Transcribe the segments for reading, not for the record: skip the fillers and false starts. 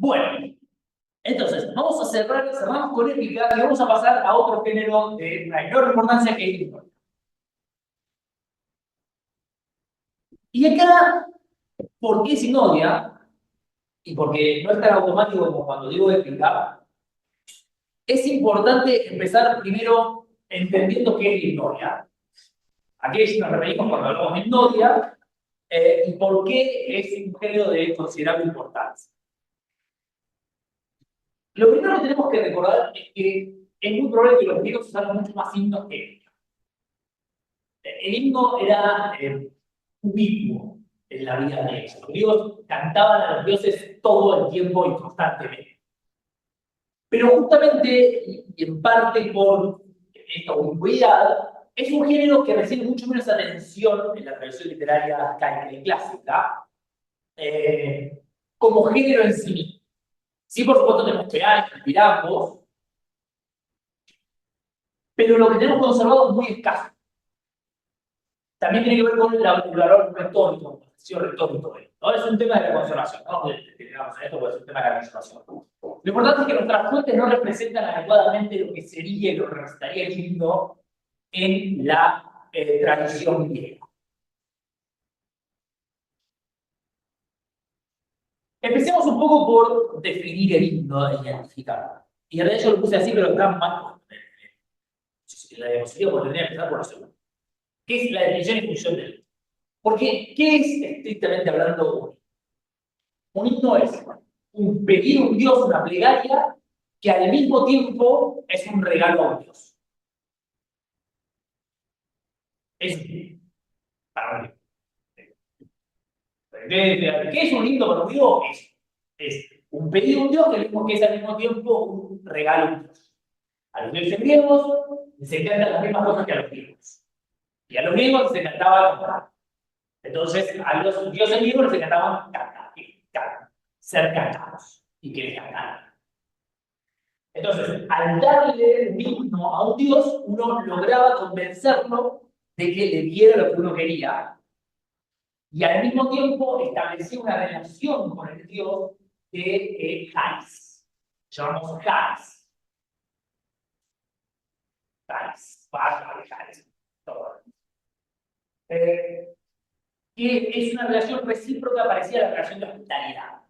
Bueno, entonces, vamos a cerramos con épica y vamos a pasar a otro género de una enorme importancia que es el himno. Y acá, ¿por qué sinodia? Y porque no es tan automático como cuando digo épica, es importante empezar primero entendiendo qué es la himnodia. ¿A qué nos referimos cuando hablamos de himnodia? Y por qué es un género de considerable importancia. Lo primero que tenemos que recordar es que es muy probable que los griegos usaran mucho más himnos que épicas. El himno era ubicuo en la vida de ellos. Los griegos cantaban a los dioses todo el tiempo y constantemente. Pero justamente, y en parte por esta ubicuidad, es un género que recibe mucho menos atención en la tradición literaria arcaica y clásica, como género en sí mismo. Sí, por supuesto, tenemos peajes, pirambos, pero lo que tenemos conservado es muy escaso. También tiene que ver con el valor retórico, retórico, ¿no? Es un tema de la conservación, ¿no? Digamos, esto puede ser un tema de la conservación. Lo importante es que nuestras fuentes no representan adecuadamente lo que sería y lo que representaría el himno en la tradición griega. Empecemos un poco por definir el himno e identificarlo. Y en realidad yo lo puse así, pero está mal. En la diapositiva, porque tendría que empezar por la segunda. ¿Qué es la definición y función del himno? Porque, ¿qué es estrictamente hablando un himno? Un himno es un pedir a un Dios, una plegaria, que al mismo tiempo es un regalo a un Dios. Es un himno. Para un ¿Qué es un himno para un Dios? Es un pedido a un Dios que es al mismo tiempo un regalo a un Dios. A los dioses griegos les encantan las mismas cosas que a los griegos. Y a los griegos les encantaba cantar. Entonces, a los dioses griegos les encantaban cantar, ser cantados y que les cantaran. Entonces, al darle un himno a un dios, uno lograba convencerlo de que le diera lo que uno quería y al mismo tiempo establecía una relación con el dios de Haris. Llamamos Haris. Haris, barra de Haris. Todo. Que es una relación recíproca parecida a la relación de hospitalidad.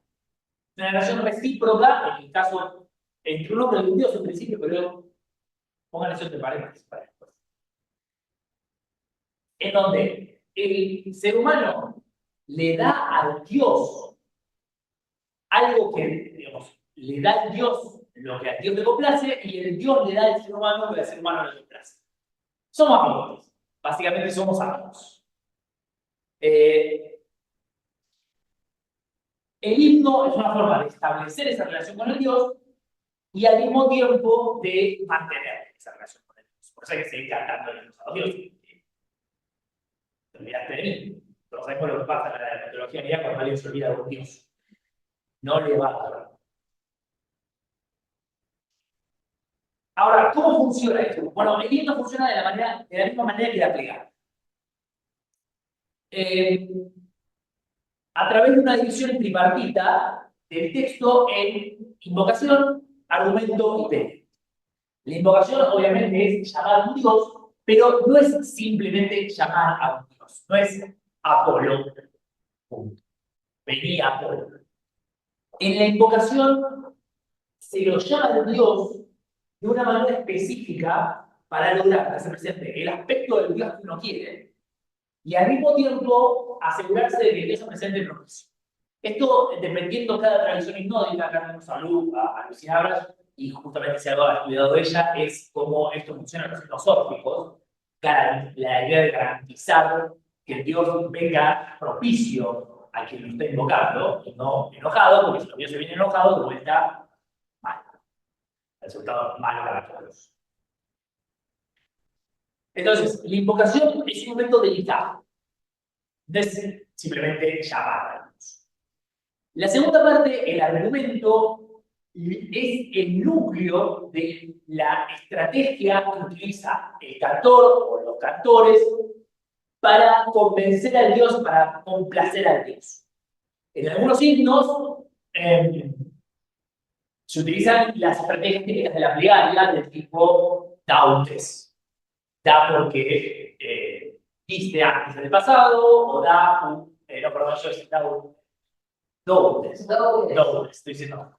Una relación recíproca, en el caso entre un hombre y un dios en principio, pero pongan eso entre paréntesis para después. En donde el ser humano le da al Dios algo que, digamos, le da al Dios lo que al Dios le complace y el Dios le da al ser humano lo que al ser humano le complace. Somos amigos, básicamente somos amigos. El himno es una forma de establecer esa relación con el Dios y al mismo tiempo de mantener esa relación con el Dios. Por eso hay que seguir cantando a los dioses. Te olvidaste de mí. Todos sabemos lo que pasa en la mitología griega cuando alguien se olvida de un dios. No le va a dar. Ahora, ¿cómo funciona esto? Bueno, el himno funciona de la misma manera que la plegaria. A través de una división tripartita del texto en invocación, argumento y pene. La invocación, obviamente, es llamar a un dios, pero no es simplemente llamar a un dios. No es Apolo. Venía Apolo. En la invocación se lo llama al dios de una manera específica para lograr que se presente el aspecto del Dios que uno quiere y al mismo tiempo asegurarse de que el Dios se presente propicio. Esto, dependiendo cada tradición hipnótica, acá tenemos a Lucía Abras, y justamente si algo ha estudiado ella, es cómo esto funciona en los himnos órficos, la idea de garantizar que el Dios venga propicio a quien lo esté invocando, y no enojado, porque si el Dios se viene enojado, de vuelta mal. El resultado malo para todos. Entonces, la invocación es un momento delicado. No es simplemente llamar a Dios. La segunda parte, el argumento, es el núcleo de la estrategia que utiliza el cantor o los cantores para convencer al Dios, para complacer al Dios. En algunos himnos, Se utilizan las estrategias típicas de la plegaria del tipo dautes. Da porque diste antes en el pasado, o da un. No, perdón, yo he citado doutes. Doutes, estoy diciendo.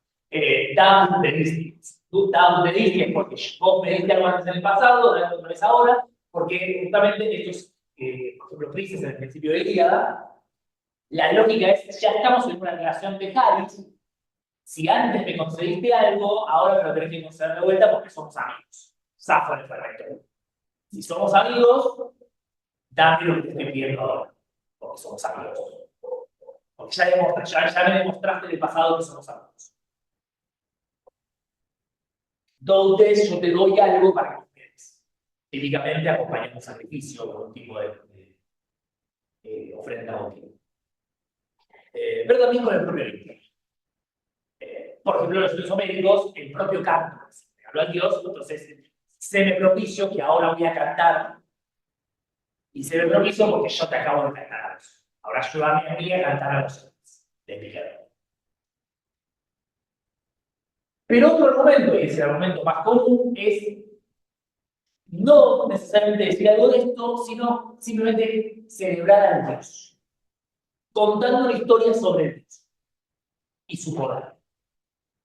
Da un tenístico. Da un tenístico porque vos me diste algo antes en el pasado, da otra vez ahora, porque justamente estos, por ejemplo, crisis en el principio de Ilíada, la lógica es, ya estamos en una relación de Harris. Si antes me concediste algo, ahora me lo tenés que conceder de vuelta porque somos amigos. Zafo en el perfecto. Si somos amigos, dame lo que te estoy pidiendo ahora, porque somos amigos. Porque ya me demostraste en el pasado que somos amigos. Entonces, yo te doy algo para que ustedes. Típicamente acompañamos un sacrificio con un tipo de ofrenda contigo. Pero también con el propio límite. Por ejemplo, los filosoféticos, el propio canto. Habló a Dios, entonces se me propicio que ahora voy a cantar. Y se me propicio porque yo te acabo de cantar a vos. Ahora ayúdame a mí a cantar a vosotros. De Miguel. Pero otro argumento, y es el argumento más común, es no necesariamente decir algo de esto, sino simplemente celebrar al Dios, contando una historia sobre Dios y su poder.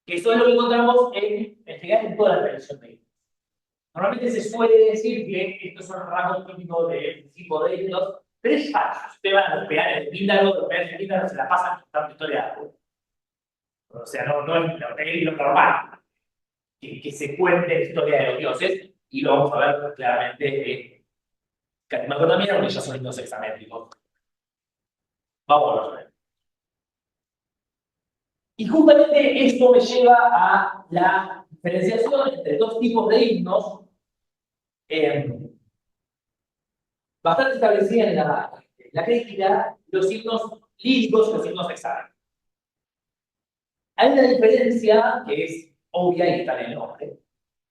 Que eso es lo que encontramos en toda la tradición de Dios. Normalmente se suele decir que estos son rasgos típicos del principio de Dios, pero es falso. Ustedes van a los peajes de Píndaro, los peajes de Píndaro se la pasan contando historia de algo. O sea, no es lo normal que se cuente la historia de los dioses, y lo vamos a ver claramente en Catimaco también, aunque ya son lindos hexamétricos. Vamos a ver. Y justamente esto me lleva a la diferenciación entre dos tipos de himnos bastante establecida en la crítica, los himnos líricos y los himnos hexamétricos. Hay una diferencia que es obvia y está en el nombre,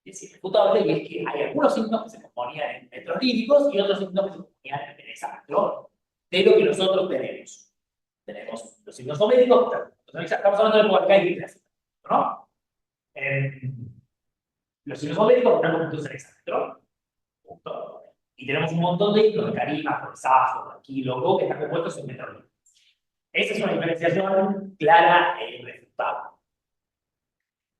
es irrefutable, y es que hay algunos himnos que se componían en metros líricos y otros himnos que se componían en hexámetro, de lo que nosotros tenemos. Tenemos los himnos homéricos, estamos hablando de época arcaica, ¿no? Los himnos homéricos están compuestos en hexámetro, punto. Y tenemos un montón de himnos de Carima, por Safo, Aquílogo, que están compuestos en metros líricos. Esa es una diferenciación clara e irrefutable.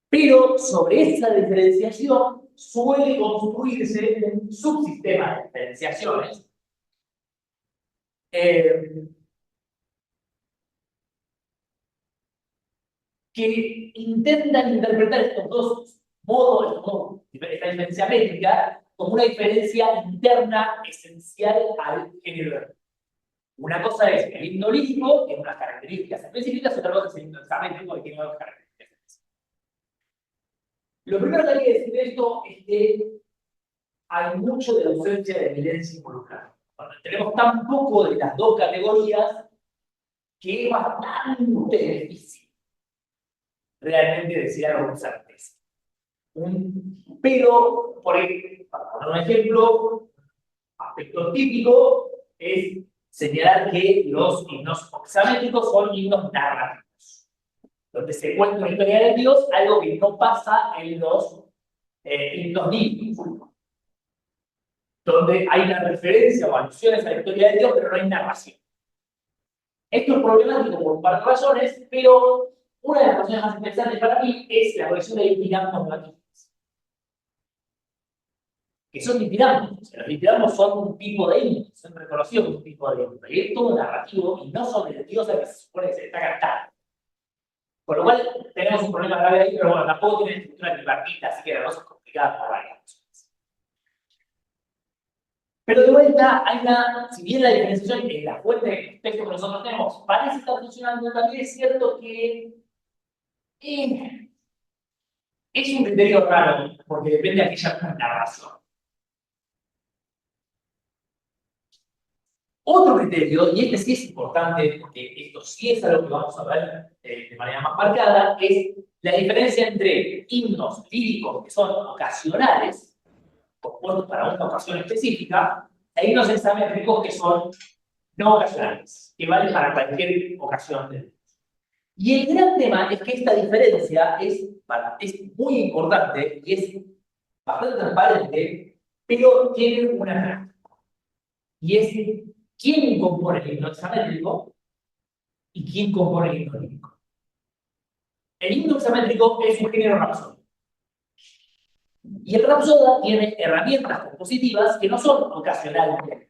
Pero sobre esa diferenciación suele construirse un subsistema de diferenciaciones que intentan interpretar estos dos modos, esta diferencia métrica, como una diferencia interna esencial al género. Una cosa es el himno lírico, que tiene unas características específicas, otra cosa es el himno hexamétrico, que tiene otras características específicas. Lo primero que hay que decir de esto es que hay mucho de la ausencia de evidencia involucrada. Tenemos tan poco de las dos categorías que es bastante difícil realmente decir algo con certeza. Pero, para poner un ejemplo, aspecto típico es señalar que los himnos hexamétricos son himnos narrativos, donde se cuenta una historia de Dios, algo que no pasa en los himnos líricos, donde hay una referencia o alusiones a la historia de Dios, pero no hay narración. Esto es problemático por un par de razones, pero una de las razones más interesantes para mí es la colección de ditirampos narrativos. Que son ditirampos. Los ditirampos son un tipo de himno, son reconocidos como un tipo de himno. Y es todo narrativo y no son de Dios a que se supone que se está cantando. Con lo cual tenemos un problema grave ahí, pero bueno, tampoco tiene estructura tripartita, así que la cosa es complicada por varias razones. Pero de vuelta, hay si bien la diferenciación en la fuente de texto que nosotros tenemos parece estar funcionando, también es cierto que es un criterio raro, porque depende de aquella narración. Otro criterio, y este sí es importante, porque esto sí es algo que vamos a ver de manera más marcada, es la diferencia entre himnos líricos que son ocasionales, compuestos para una ocasión específica, e himnos hexamétricos que son no ocasionales, que valen para cualquier ocasión. Y el gran tema es que esta diferencia es es muy importante y es bastante transparente, pero tiene una característica. Y es quién compone el himno hexamétrico y quién compone el himno lírico. El himno hexamétrico es un género rapsódico. Y el rapsoda tiene herramientas compositivas que no son ocasionales.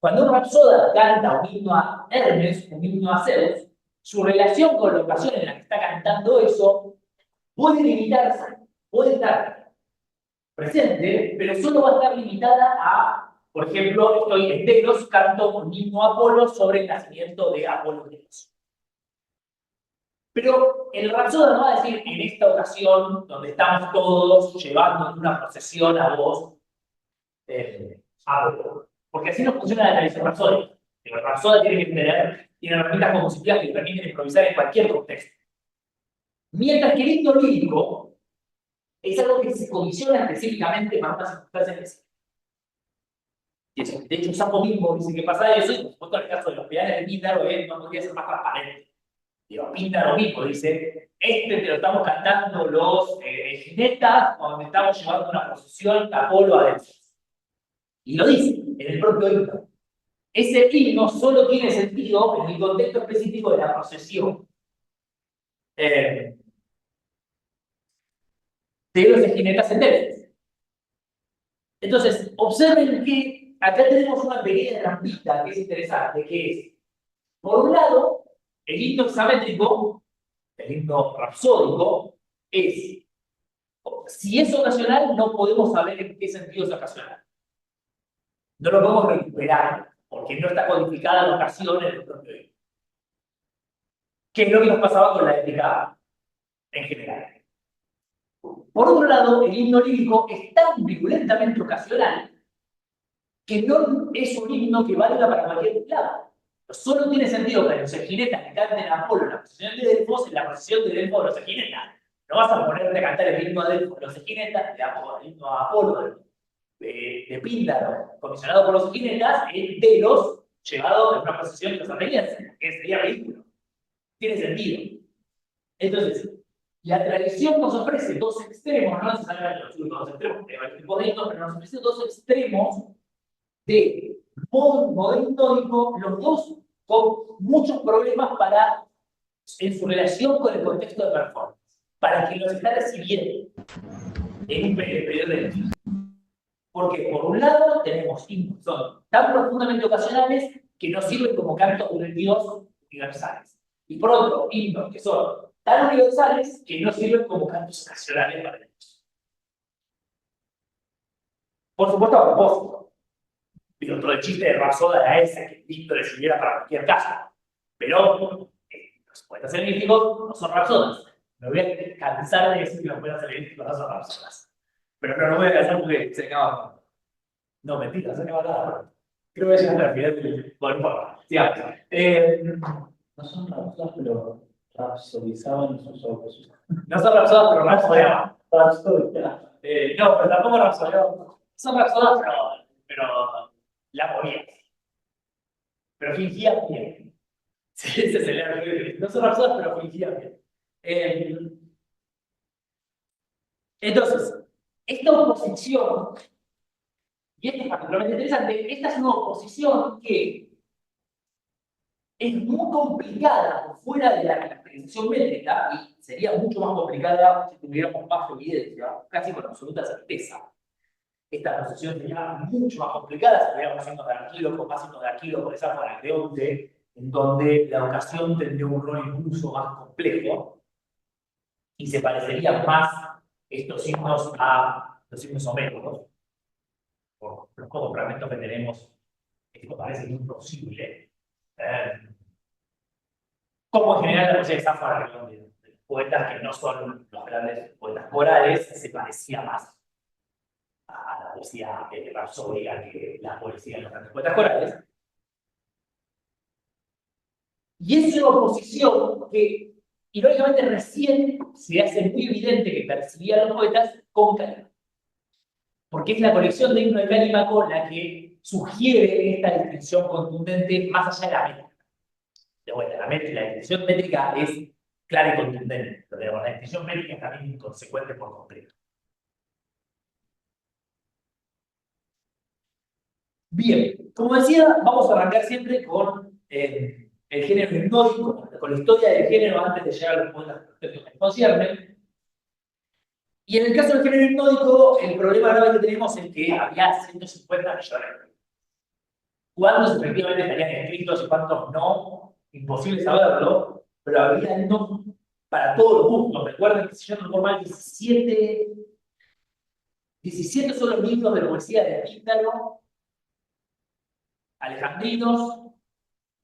Cuando un rapsoda canta un himno a Hermes, un himno a Zeus, su relación con la ocasión en la que está cantando eso puede limitarse, puede estar presente, pero solo va a estar limitada a, por ejemplo, estoy en Delos, canto un himno a Apolo sobre el nacimiento de Apolo Delos. Pero el rapsoda no va a decir, en esta ocasión, donde estamos todos llevando en una procesión a vos, Apolo. Porque así no funciona la tradición rapsódica. El rapsoda tiene herramientas compositivas que le permiten improvisar en cualquier contexto. Mientras que el himno lírico es algo que se condiciona específicamente para una circunstancia específica. De hecho, Sapo mismo dice que pasa eso, y por supuesto, en el caso de los pedales de Píndaro, no podría ser más transparente. Píndaro mismo dice: te lo estamos cantando los jinetas cuando estamos llevando una procesión a Apolo a Delfos. Y lo dice en el propio himno. Ese himno solo tiene sentido en el contexto específico de la procesión de los jinetas en Delfos. Entonces, observen que acá tenemos una pequeña trampita que es interesante, que es, por un lado, el himno hexamétrico, el himno rapsódico, es, si es ocasional, no podemos saber en qué sentido es ocasional. No lo podemos recuperar, porque no está codificada la ocasión en el propio himno. ¿Qué es lo que nos pasaba con la ética en general? Por otro lado, el himno lírico es tan virulentamente ocasional que no es un himno que valga para cualquier lado. Solo tiene sentido que los eginetas que canten a Apolo en la procesión de Delfos, en la procesión de Delfos de los eginetas. No vas a ponerte a cantar el himno de Delfos de los eginetas, el himno a Apolo de Píndaro, comisionado por los eginetas, en Delos, llevado en una procesión de los atenienses, que sería ridículo. Tiene sentido. Entonces, la tradición nos ofrece dos extremos, no necesariamente los dos extremos, hay varios tipos de himnos, pero nos ofrece dos extremos de modelo histórico, los dos con muchos problemas en su relación con el contexto de performance, para quien los está recibiendo en un periodo de tiempo. Porque por un lado tenemos himnos que son tan profundamente ocasionales que no sirven como cantos de Dios universales. Y por otro, himnos que son tan universales que no sirven como cantos ocasionales para Dios. Por supuesto, a propósito. Pero todo el chiste de Rapsoda era ese, que Cristo le sirviera para cualquier caso. Pero los poetas helenísticos no son rapsodas. Me voy a cansar de decir que los poetas helenísticos no son rapsodas. Pero no lo voy a cansar porque se acaba. No, mentira, se acaba nada. Creo que ya al final del. Bueno, no importa. Sigamos. No son rapsodas, pero rapsodizaban sus ojos. No son rapsodas, pero rapsodeaban. Rapsodia. No, pero tampoco rapsodeaban. Son rapsodas, pero la movían. Pero fingían bien. Sí, ese es el. No son rapsodas, pero fingían bien. Entonces, esta oposición, y esto es particularmente interesante, esta es una oposición que es muy complicada fuera de la caracterización métrica, y sería mucho más complicada si tuviéramos más evidencia, casi con absoluta certeza. Esta oposición sería mucho más complicada si tuviéramos signos de Arquíloco, más signos de Arquíloco de Safo Anacreonte, en donde la ocasión tendría un rol incluso más complejo, y se parecerían más estos signos a los signos homéricos. Por los pocos fragmentos que tenemos, esto parece imposible. Como en general la poesía de Safo Anacreonte, de los poetas que no son los grandes poetas corales, se parecía más a la poesía rapsódica que la poesía de los grandes poetas corales. Y es una oposición que, irónicamente, recién se hace muy evidente que percibían los poetas con Calímaco. Porque es la colección de himnos de Calímaco la que sugiere esta distinción contundente más allá de la métrica. De vuelta, la distinción métrica es clara y contundente. Pero, digamos, la distinción métrica es también inconsecuente por completo. Bien, como decía, vamos a arrancar siempre con el género hipnótico, con la historia del género antes de llegar a los puntos que me conciernen. Y en el caso del género hipnótico, el problema grave que tenemos es que había 150 millones. ¿Cuántos efectivamente estarían escritos y cuántos no? Imposible saberlo, pero había no para todos los gustos. Recuerden que si yo no recuerdo mal, 17 son los libros de poesía de Píndaro, alejandrinos,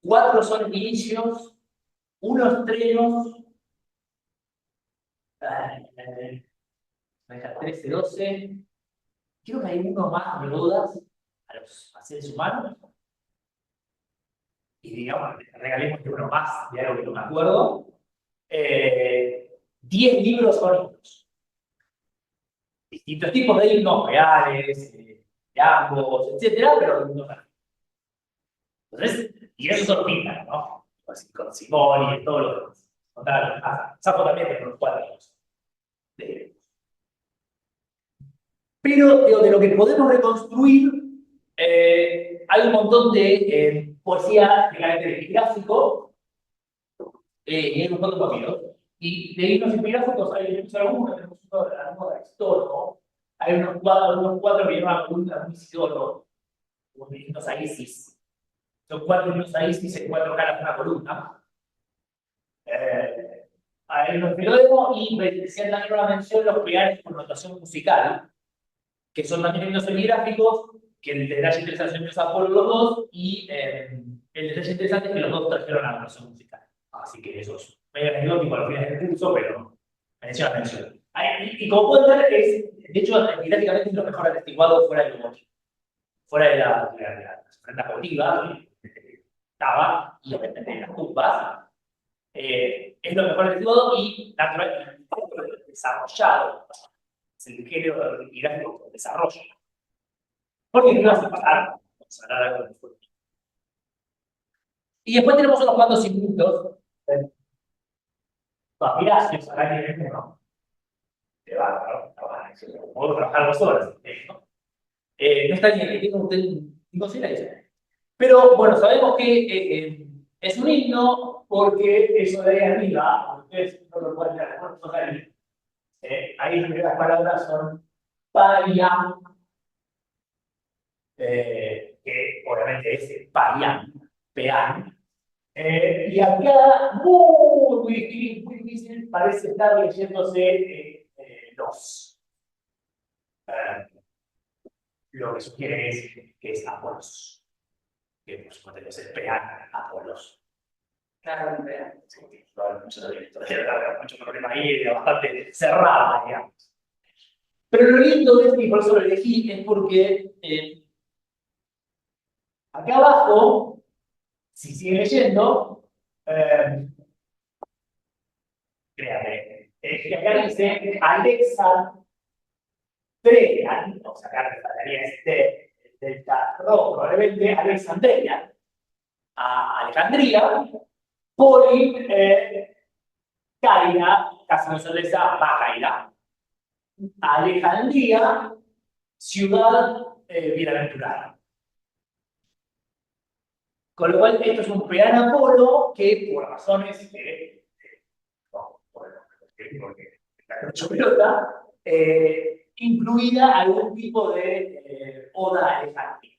4 son inicios, 1 estrenos, 13, 12, creo que hay uno más de odas a los seres humanos, y digamos, regalemos que uno más de algo que no me acuerdo. 10 libros son himnos. Distintos tipos de himnos, reales, de ambos, etcétera, pero himnos reales. Entonces, y eso son pintas, ¿no? Con Simón y todos los demás. Sapo también de los 4 años. Pero de lo que podemos reconstruir, hay un montón de poesía de carácter epigráfico, y hay un montón de papiros. Y de himnos epigráficos hay algunos, tenemos uno de la moda Extorno, hay unos cuatro que llevan columna de Isidoro, unos himnos a Isis. Son 4 himnos a Isis en 4 caras una columna. Hay unos Filodemo y decían también una mención los pegares con notación musical, que son también himnos epigráficos, que el detalle interesante es Apolo los dos, y el detalle interesante es que los dos trajeron a la notación musical. Así que eso es medio anecdótico al final del curso, pero menciona mención. Y como pueden ver, de hecho, epigráficamente es lo mejor atestiguado fuera de lo fuera de las ofrendas votivas, estaba, y obviamente de las tumbas. Es lo mejor atestiguado y naturalmente desarrollado. Es el género epigráfico con desarrollo. Porque no vas a pasar, vamos a hablar algo de fuego. Y después tenemos unos cuantos circuitos. Mirá, si os hará que uno. Te va, ¿no? Puedo trabajar 2 horas. ¿No? No está bien, que tengo consideración. Pero bueno, sabemos que es un himno porque eso de ahí arriba, ustedes no lo pueden ver, no ahí. Ahí las primeras palabras son paria, que obviamente es parián, peán. Y acá, muy difícil, parece estar leyéndose los. Lo que sugiere es que es Apolos. Que por supuesto es peán, Apolos. Claro, peán. Sí, mucho problema ahí, bastante cerrada, digamos. Pero lo lindo de esto, y por eso lo elegí, es porque acá abajo, si sigue leyendo, créame, acá dice Alexa Treya, o sea, acá me faltaría este delta rho, probablemente Alexandria, a Alejandría, Poli, Caira, casi no se les da, Caira, Alejandría, ciudad bienaventurada. Con lo cual, esto es un peán Apolo que, por razones que, porque está hecho pelota, incluida algún tipo de oda alejandrina.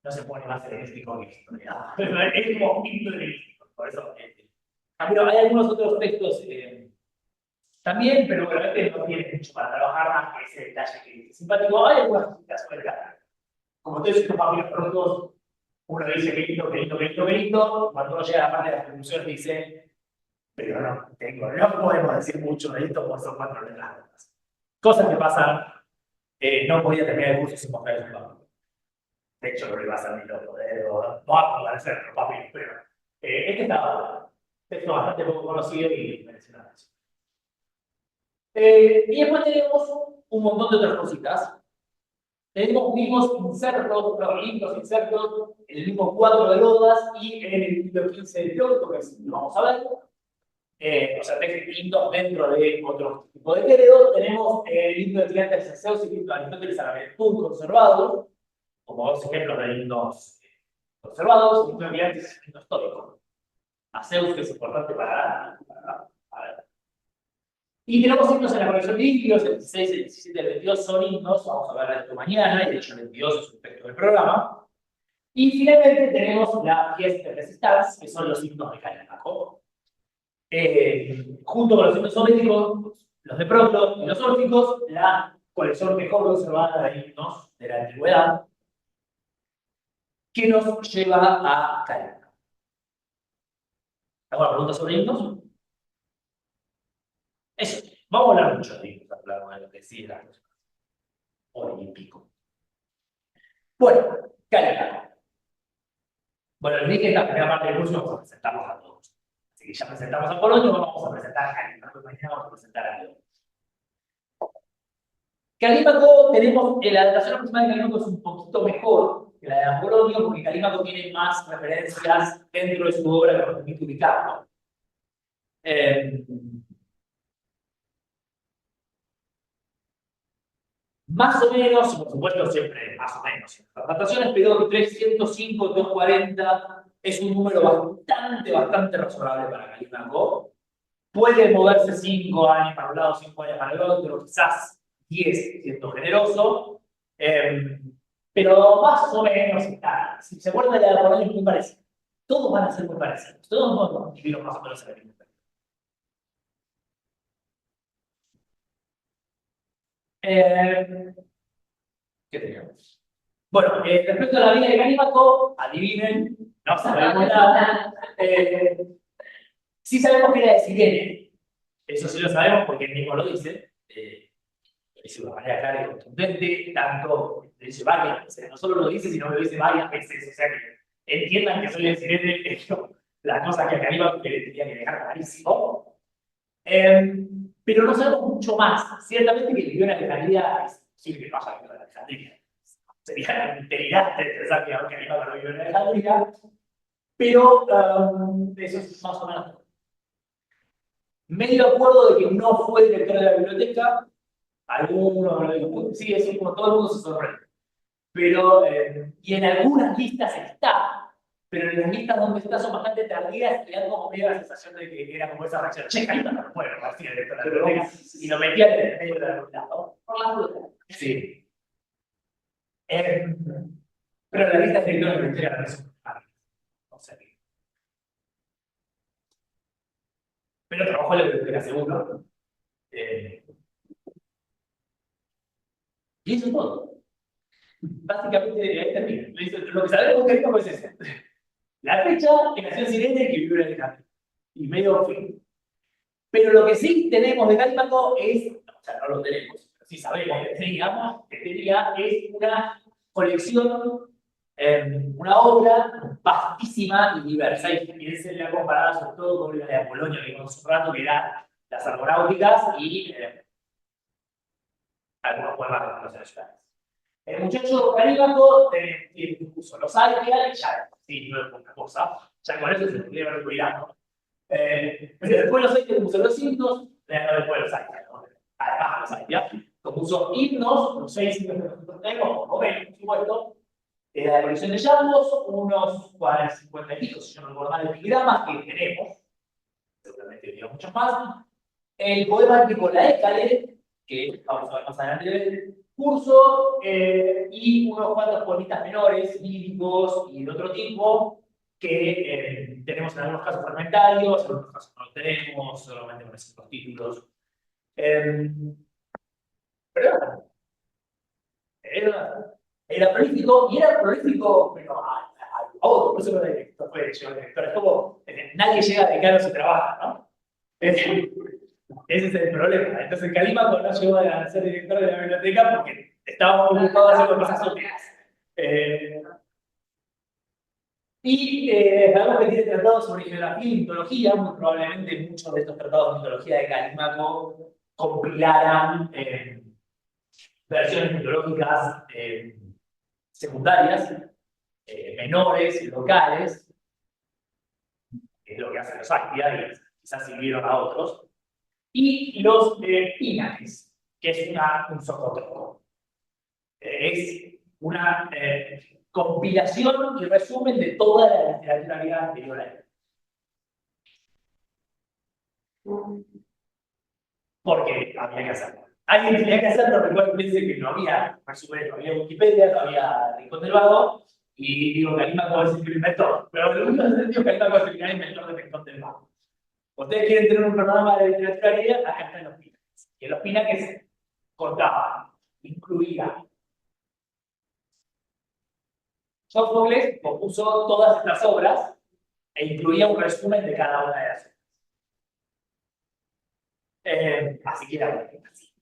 No se pone más helenístico que esto, es como helenístico, por eso. Pero hay algunos otros textos también, pero realmente no tiene mucho para trabajar más que ese detalle que es simpático. Hay algunas cositas fuera. Como todos estos papiros prontos, uno dice que lindo, que lindo, que lindo, que lindo. Cuando uno llega a la parte de las conclusiones dice, pero no podemos decir mucho de esto porque son 4 letras. Cosas que pasan, no podía terminar el curso sin mostrar el papel. De hecho, no le iba a ser ni loco, no va a poder ser los papiros, pero este estaba texto bastante poco conocido y mencionado. Y después tenemos un montón de otras cositas. Tenemos mismos insertos, los lindos insertos, en el mismo cuadro de Odas y en el libro 15 de Teócrito, que lo vamos a ver. o sea, himnos dentro de otro tipo de credo. Tenemos el himno de Triantes a Zeus y el himno de Aristóteles a la virtud conservados, como dos ejemplos de himnos conservados. El himno de Triantes es un himno histórico. A Zeus, que es importante para y tenemos himnos en la colección de himnos, el 16, el 17, el 22 son himnos, vamos a ver esto mañana, y de hecho el 22 es un texto del programa. Y finalmente tenemos la fiesta de Resistance, que son los himnos de Calímaco. Junto con los himnos soviéticos, los de Proclo y los órficos, la colección mejor conservada de himnos de la antigüedad, que nos lleva a Calímaco. ¿Alguna pregunta sobre himnos? Eso. Vamos a hablar mucho de himnos, hablamos de lo que sí era hora y pico. Bueno, Calímaco. Bueno, les dije que en la primera parte del curso vamos a presentarlos a todos. Así que ya presentamos a Polonio, vamos a presentar a Calímaco. Mañana vamos a presentar a León. Calímaco, tenemos la adaptación aproximada de Calímaco es un poquito mejor que la de Apolonio, porque Calímaco tiene más referencias dentro de su obra que nos permite ubicarlo. Más o menos, por supuesto, siempre más o menos en las adaptaciones, pero 305, 240 es un número bastante razonable para Calímaco. Puede moverse 5 años para un lado, 5 años para el otro, quizás 10, siendo generoso. Pero más o menos está. Si se acuerdan de la de Apolonio, es muy parecido. Todos van a ser muy parecidos. Todos van a vivir más o menos en el mismo periodo. ¿Qué tenemos? Bueno, respecto a la vida de Calímaco, adivinen, no sabemos nada. Sí sabemos que era de Cirene. Eso sí lo sabemos porque él mismo lo dice. Lo dice de una manera clara y contundente, tanto lo dice varias veces, no solo lo dice, sino que lo dice varias veces. O sea que entiendan que soy de Cirene, la cosa que a Calímaco le tenía que dejar clarísimo. Pero no sabemos mucho más. Ciertamente que vivió en Alejandría es posible que no haya vivido en Alejandría. Sería la integridad de pensar que Calímaco no vivió en Alejandría. Pero eso es más o menos todo. Medio acuerdo de que no fue director de la biblioteca. Algunos, sí, eso como todo el mundo se sorprende. Pero, y en algunas listas está, pero en las listas donde está son bastante tardías y dan como medio la sensación de que era como esa reacción. Che, Calímaco no puede partir director de la biblioteca. Y lo metían en el medio de la ruta, ¿no? Por la ruta. Sí. Pero la lista de director de la biblioteca no es no sé. Pero trabajó en la biblioteca seguro. Y eso es todo. Básicamente, ahí termina. Lo que sabemos de Calímaco es eso. La fecha que nació en Cirene y que vivió en Alejandría. Y medio fin. Pero lo que sí tenemos de Calímaco es, o sea, no lo tenemos, pero sí sabemos que tenía, es una colección, una obra vastísima y diversa. Y piensen la comparada sobre todo con la de Apolonio, que vimos hace un rato, que era las argonáuticas y algunos poemas de las nacionales. El muchacho Calímaco tiene un curso, los Alpia, y ya, sí, no es poca cosa, ya con eso se podría haber cuidado. Pero después los Alpia compuso los himnos, después los Alpia, ¿no? Además los Alpia, compuso himnos, los 6 himnos que nosotros tenemos, como ven, por supuesto, de la colección de Llambos, unos 50 y pico, si yo no recuerdo mal, epigramas que tenemos, seguramente había muchos más. El poema tipo La Écale, que vamos a ver más adelante del curso, y unos cuantos poemitas menores, líricos y de otro tipo, que tenemos en algunos casos fragmentarios, en otros casos no lo tenemos, solamente con esos títulos. Pero era prolífico, y era prolífico, pero a otro, por eso no era director, fue director. Es como, nadie llega de caro si trabaja, ¿no? Ese es el problema. Entonces Calímaco no llegó a ser director de la biblioteca porque estaba muy ocupado haciendo cosas útiles. Sabemos que tiene tratados sobre geografía y mitología. Muy probablemente muchos de estos tratados de mitología de Calímaco compilaran versiones mitológicas secundarias, menores y locales, que es lo que hacen los Actia, quizás sirvieron a otros, y los pinaques, que es un socotropo. Es una compilación y resumen de toda la literatura griega anterior a él. Porque había que hacerlo. Alguien tenía que hacerlo, recuerden que no había resumen, no había Wikipedia, no había Rincón del Vago, y digo, Calímaco es el inventor, pero lo único sentido es que Calímaco es el gran inventor de Rincón del Vago. Ustedes quieren tener un programa de literatura griega, acá están los pinaques. Y en los pinaques contaban, incluía. Sófocles compuso todas estas obras e incluía un resumen de cada una de las obras. Así que era así.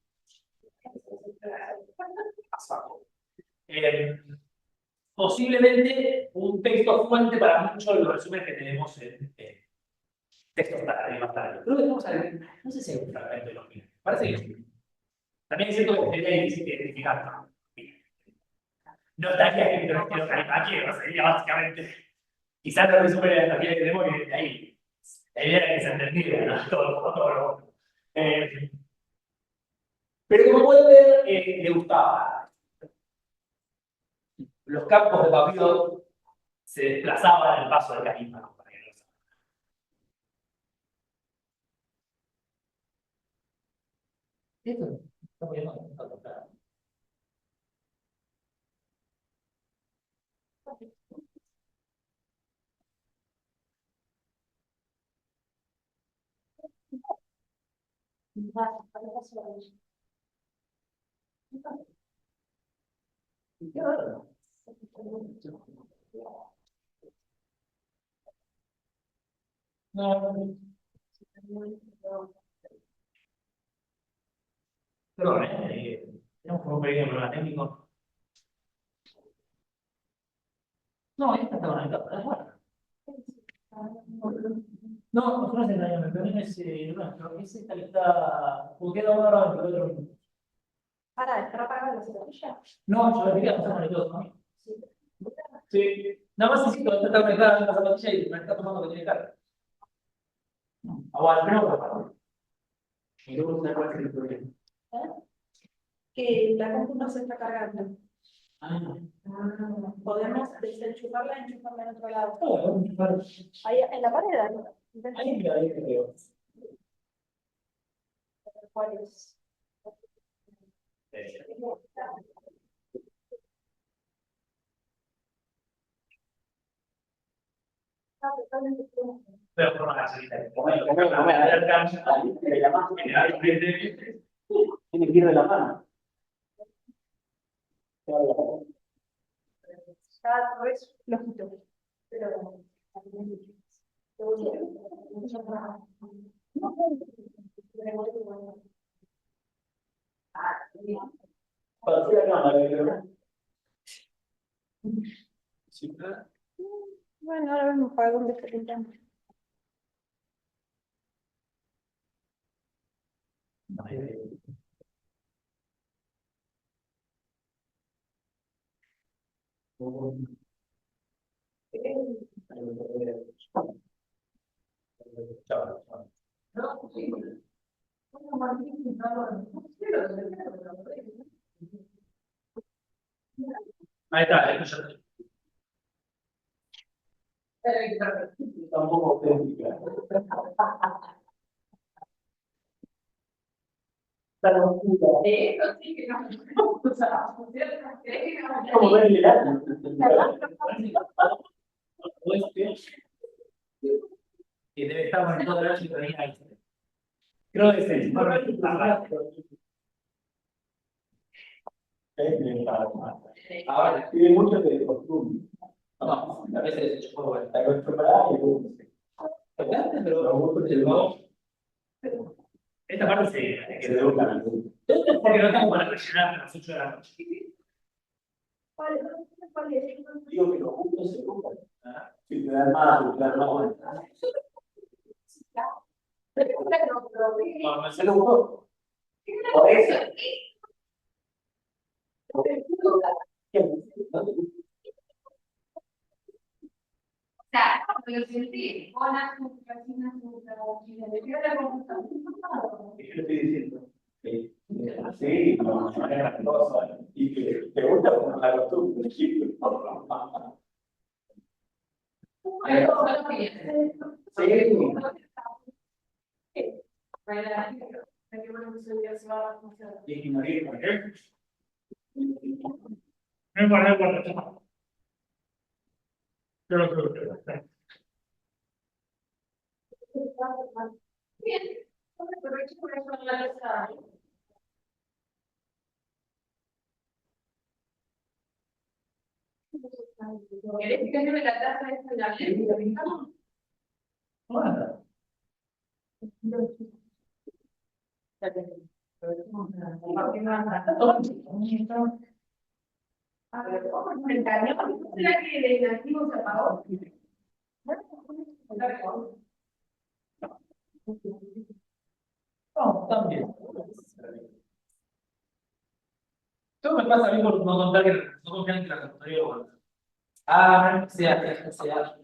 Posiblemente un texto fuente para muchos de los resúmenes que tenemos en textos más tarde. Creo que vamos a ver, no sé si hay un fragmento de los pinaques. Parece que sí. También es cierto que sería difícil de identificar. No estaría escrito en estilo Calímaco, sería básicamente. Quizás los resúmenes de la vida que tenemos que de ahí. La idea era que se entendiera, ¿no? Todo. Pero como pueden ver, le gustaba. Los campos de papiro se desplazaban al paso del Calímaco. Esto está muy bien. No, perdón, tenemos un pequeño problema técnico. No, esta está conectada. No, no es el año, el problema es nuestro. Es esta que está. ¿Por qué no ahora 24 minutos? Para, ¿está apagada la zapatilla? No, yo la quería pasar con el todo, ¿no? Sí. Sí. Nada más necesito que está conectada a la zapatilla y me está tomando que tiene carga. Aguanta, no. Y luego se cuál es el problema. Que la compu no se está cargando. Ah, Podemos desenchufarla y enchufarla en otro lado. vamos a enchufar. Ahí en la pared, ¿no? Ahí creo. ¿Cuál es? Pero por la salida. Tiene que ir de la mano. Cada vez lo quito. Pero. Para hacer la cámara, creo. Sí, claro. Bueno, ahora vemos para dónde se pintan. Ahí está, escucha. Tampoco auténtica. Está oscura. Eso sí que no. Como ver el helado. Que debe estar conectado a la noche y todavía ahí. Creo que es el. Ahora, tiene mucho de costumbre. No, a veces yo puedo ver. Está acostumbrada y Pero esta parte se educan. esto es porque no tengo para rellenar a las 8 de la noche. ¿Cuál es? Digo que los gustos se educan. Si te dan más, te dan más. No, ¿Se le gustó? Por eso. sea, pero sentir con azúcar, sin azúcar, y le dio la computadora. Yo le estoy diciendo que sí, no es gran cosa, y que te gusta como la costumbre. Bien, aprovecho por eso la lista. ¿Querés que cambie la taza esta de la ley? ¿Lo pintamos? Bueno, El cañón, ¿será que el activo se apagó? no, también. Todo me pasa a mí por no contar que no confiar en que la computadora lo guarda. Ah, sea.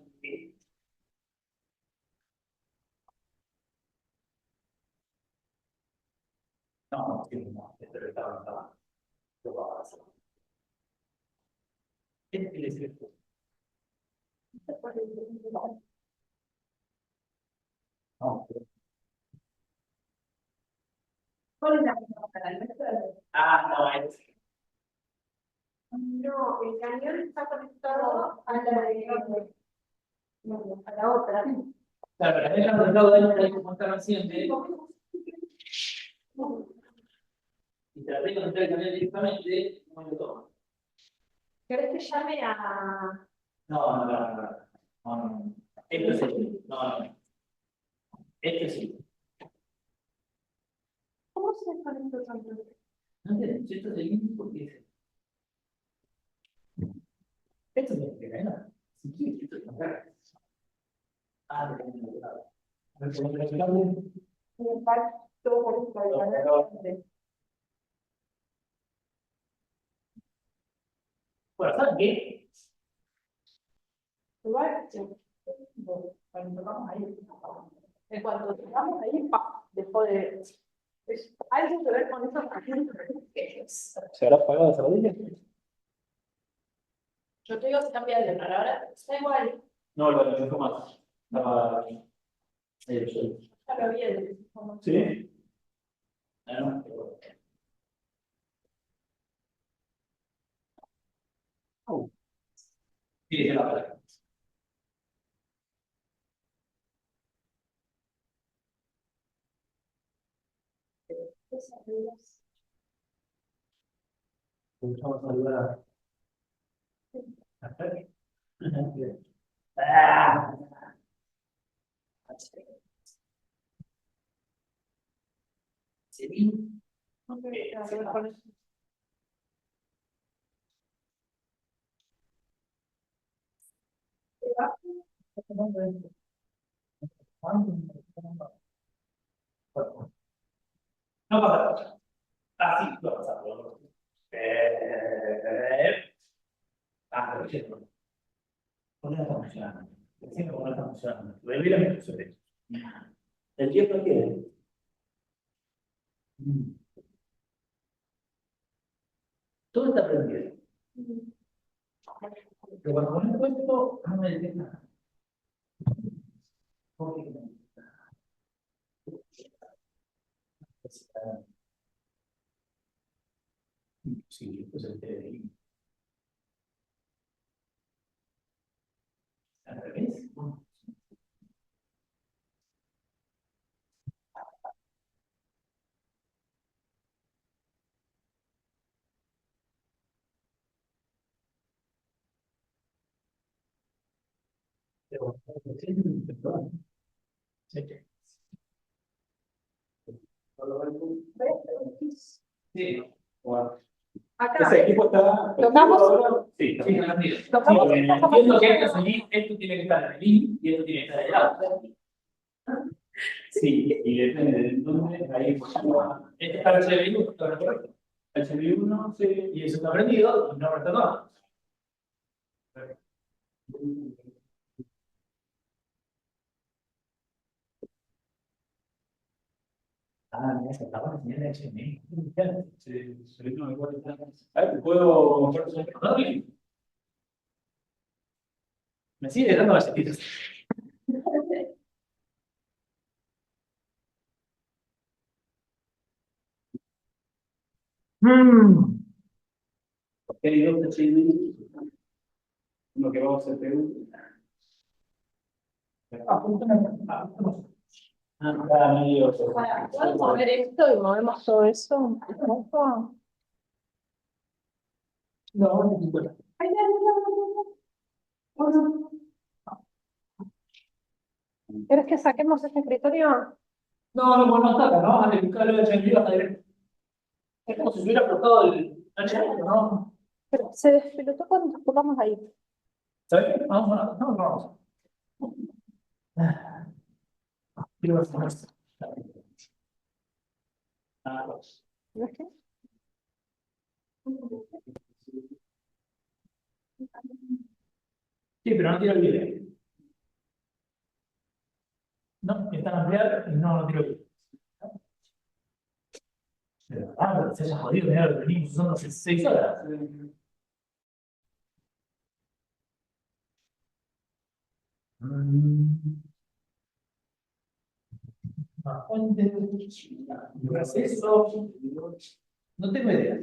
No, esto le estaba. Lo va a hacer. ¿Qué le sirve? No. ¿Cuál es la misma para el resto? Ah, no, es. No, el cañón está conectado a la de a la otra. Claro, la dejan conectado ahí para que está reciente. Y traté de conectar el canal directamente, no me lo toma. ¿Querés que llame a...? No. Esto sí. No. Esto sí. ¿Cómo se conecta tanto? No entiendo, si esto es el mismo, ¿por qué es? Esto es el que gana. Si quieres, esto es comprar. Ah, no tengo que lado. A ver, ¿cómo te lo Un pacto por el canal. Bueno, ¿sabes qué? Igual, cuando tocamos ahí, en cuanto tocamos ahí, dejó de... Es algo que ver con esos pacientes. ¿Se habrá apagado esa rodilla? Yo te digo que cambia de lugar, ahora está igual, No, lo enchufó más. Estaba ahí. ya lo vi. ¿Sí? Ah, no. Sí, es la palabra. Vamos a saludar Ah. Se vino. No pasa nada. Ah, sí, va a pasar. Pero sí. ¿Por qué no está funcionando? Decime por qué no está funcionando. Revélame tu secreto. ¿El tiempo qué? Todo está prendido. Pero cuando conecto esto, no me detecta nada. ¿Por qué no? Sí, esto es el TDI. ¿Al revés? Pero, sí. Bueno. Acá, Ese equipo está. ¿Tocamos? Sí, Sí, prendido. ¿Tocamos? Entiendo que esto tiene que estar en el in y esto tiene que estar en el out. sí, y depende de dónde, ahí Este está el HB1, está correcto. HB1, sí. Y eso está prendido y no está todo. Ah, mira, se estaba enseñando HTML. A ver, ¿puedo mostrar eso? Me sigue dando galletitas. Mm. Porque hay dos HTML, uno que vamos a hacer Perú. Está medio. ¿Puedes mover esto y movemos todo eso un poco? No, no, no. Ay, ay, ay, ay. ¿Quieres que saquemos este escritorio? No, no, pues no está acá, ¿no? Al buscar el HTML hasta ver. Es como si se hubiera flotado el HTML, ¿no? Pero se despilotó cuando nos colocamos ahí. ¿Sabes qué? Vamos, vamos. Quiero ver cómo es. Ah, pues. ¿Ves qué? Sí, pero no quiero el video. No, están ampliar y no quiero el video. De verdad, se haya jodido, mira, lo venimos usando hace 6 horas. Fuente, proceso, no tengo idea.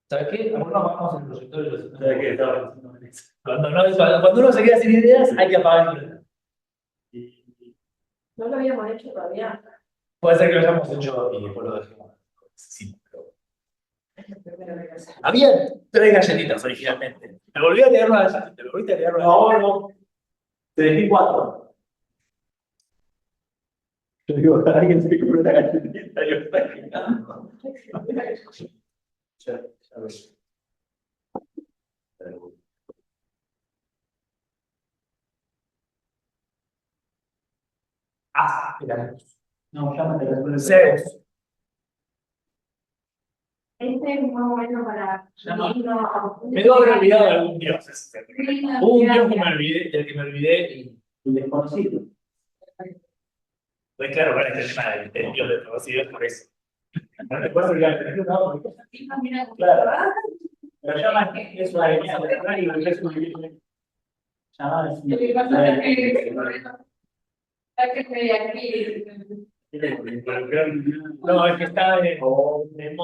¿Sabes qué? Ahora vamos al proyector y los. ¿Sabes qué? Estaba pensando en eso. Cuando uno se queda sin ideas, hay que apagar el internet. No lo habíamos hecho todavía. Puede ser que lo hayamos hecho y después lo dejemos. Sí, pero. Había 3 galletitas originalmente. Me volví a tirar una galletita. Me volví a tirar una No, no. Te dejé 4. Yo digo, alguien se compró una galletita y lo está quitando. Ya ves. Mira. No, llámate a la Zeus. Este es muy bueno para. Me debo haber olvidado de algún dios. Hubo un dios que me olvidé, del que me olvidé y. El desconocido. Pues claro, para este tema del dios desconocido es por eso. No te puedes olvidar del dios, no, porque. Claro. Pero llama eso a Elias de Ferrari y lo que es un llama Lo que pasa es que estoy aquí. No, es que está de modo de.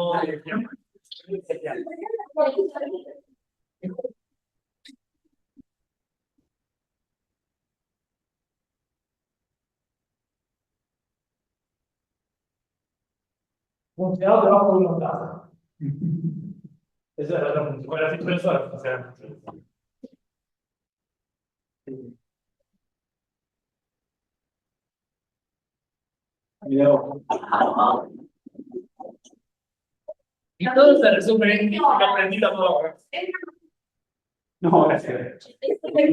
Funcionado trabajo de una casa. Eso es la otra función. Con las impresoras, o sea. Mirá vos. Y todo se resume en que aprendí la palabra. No, gracias. ¿Qué comen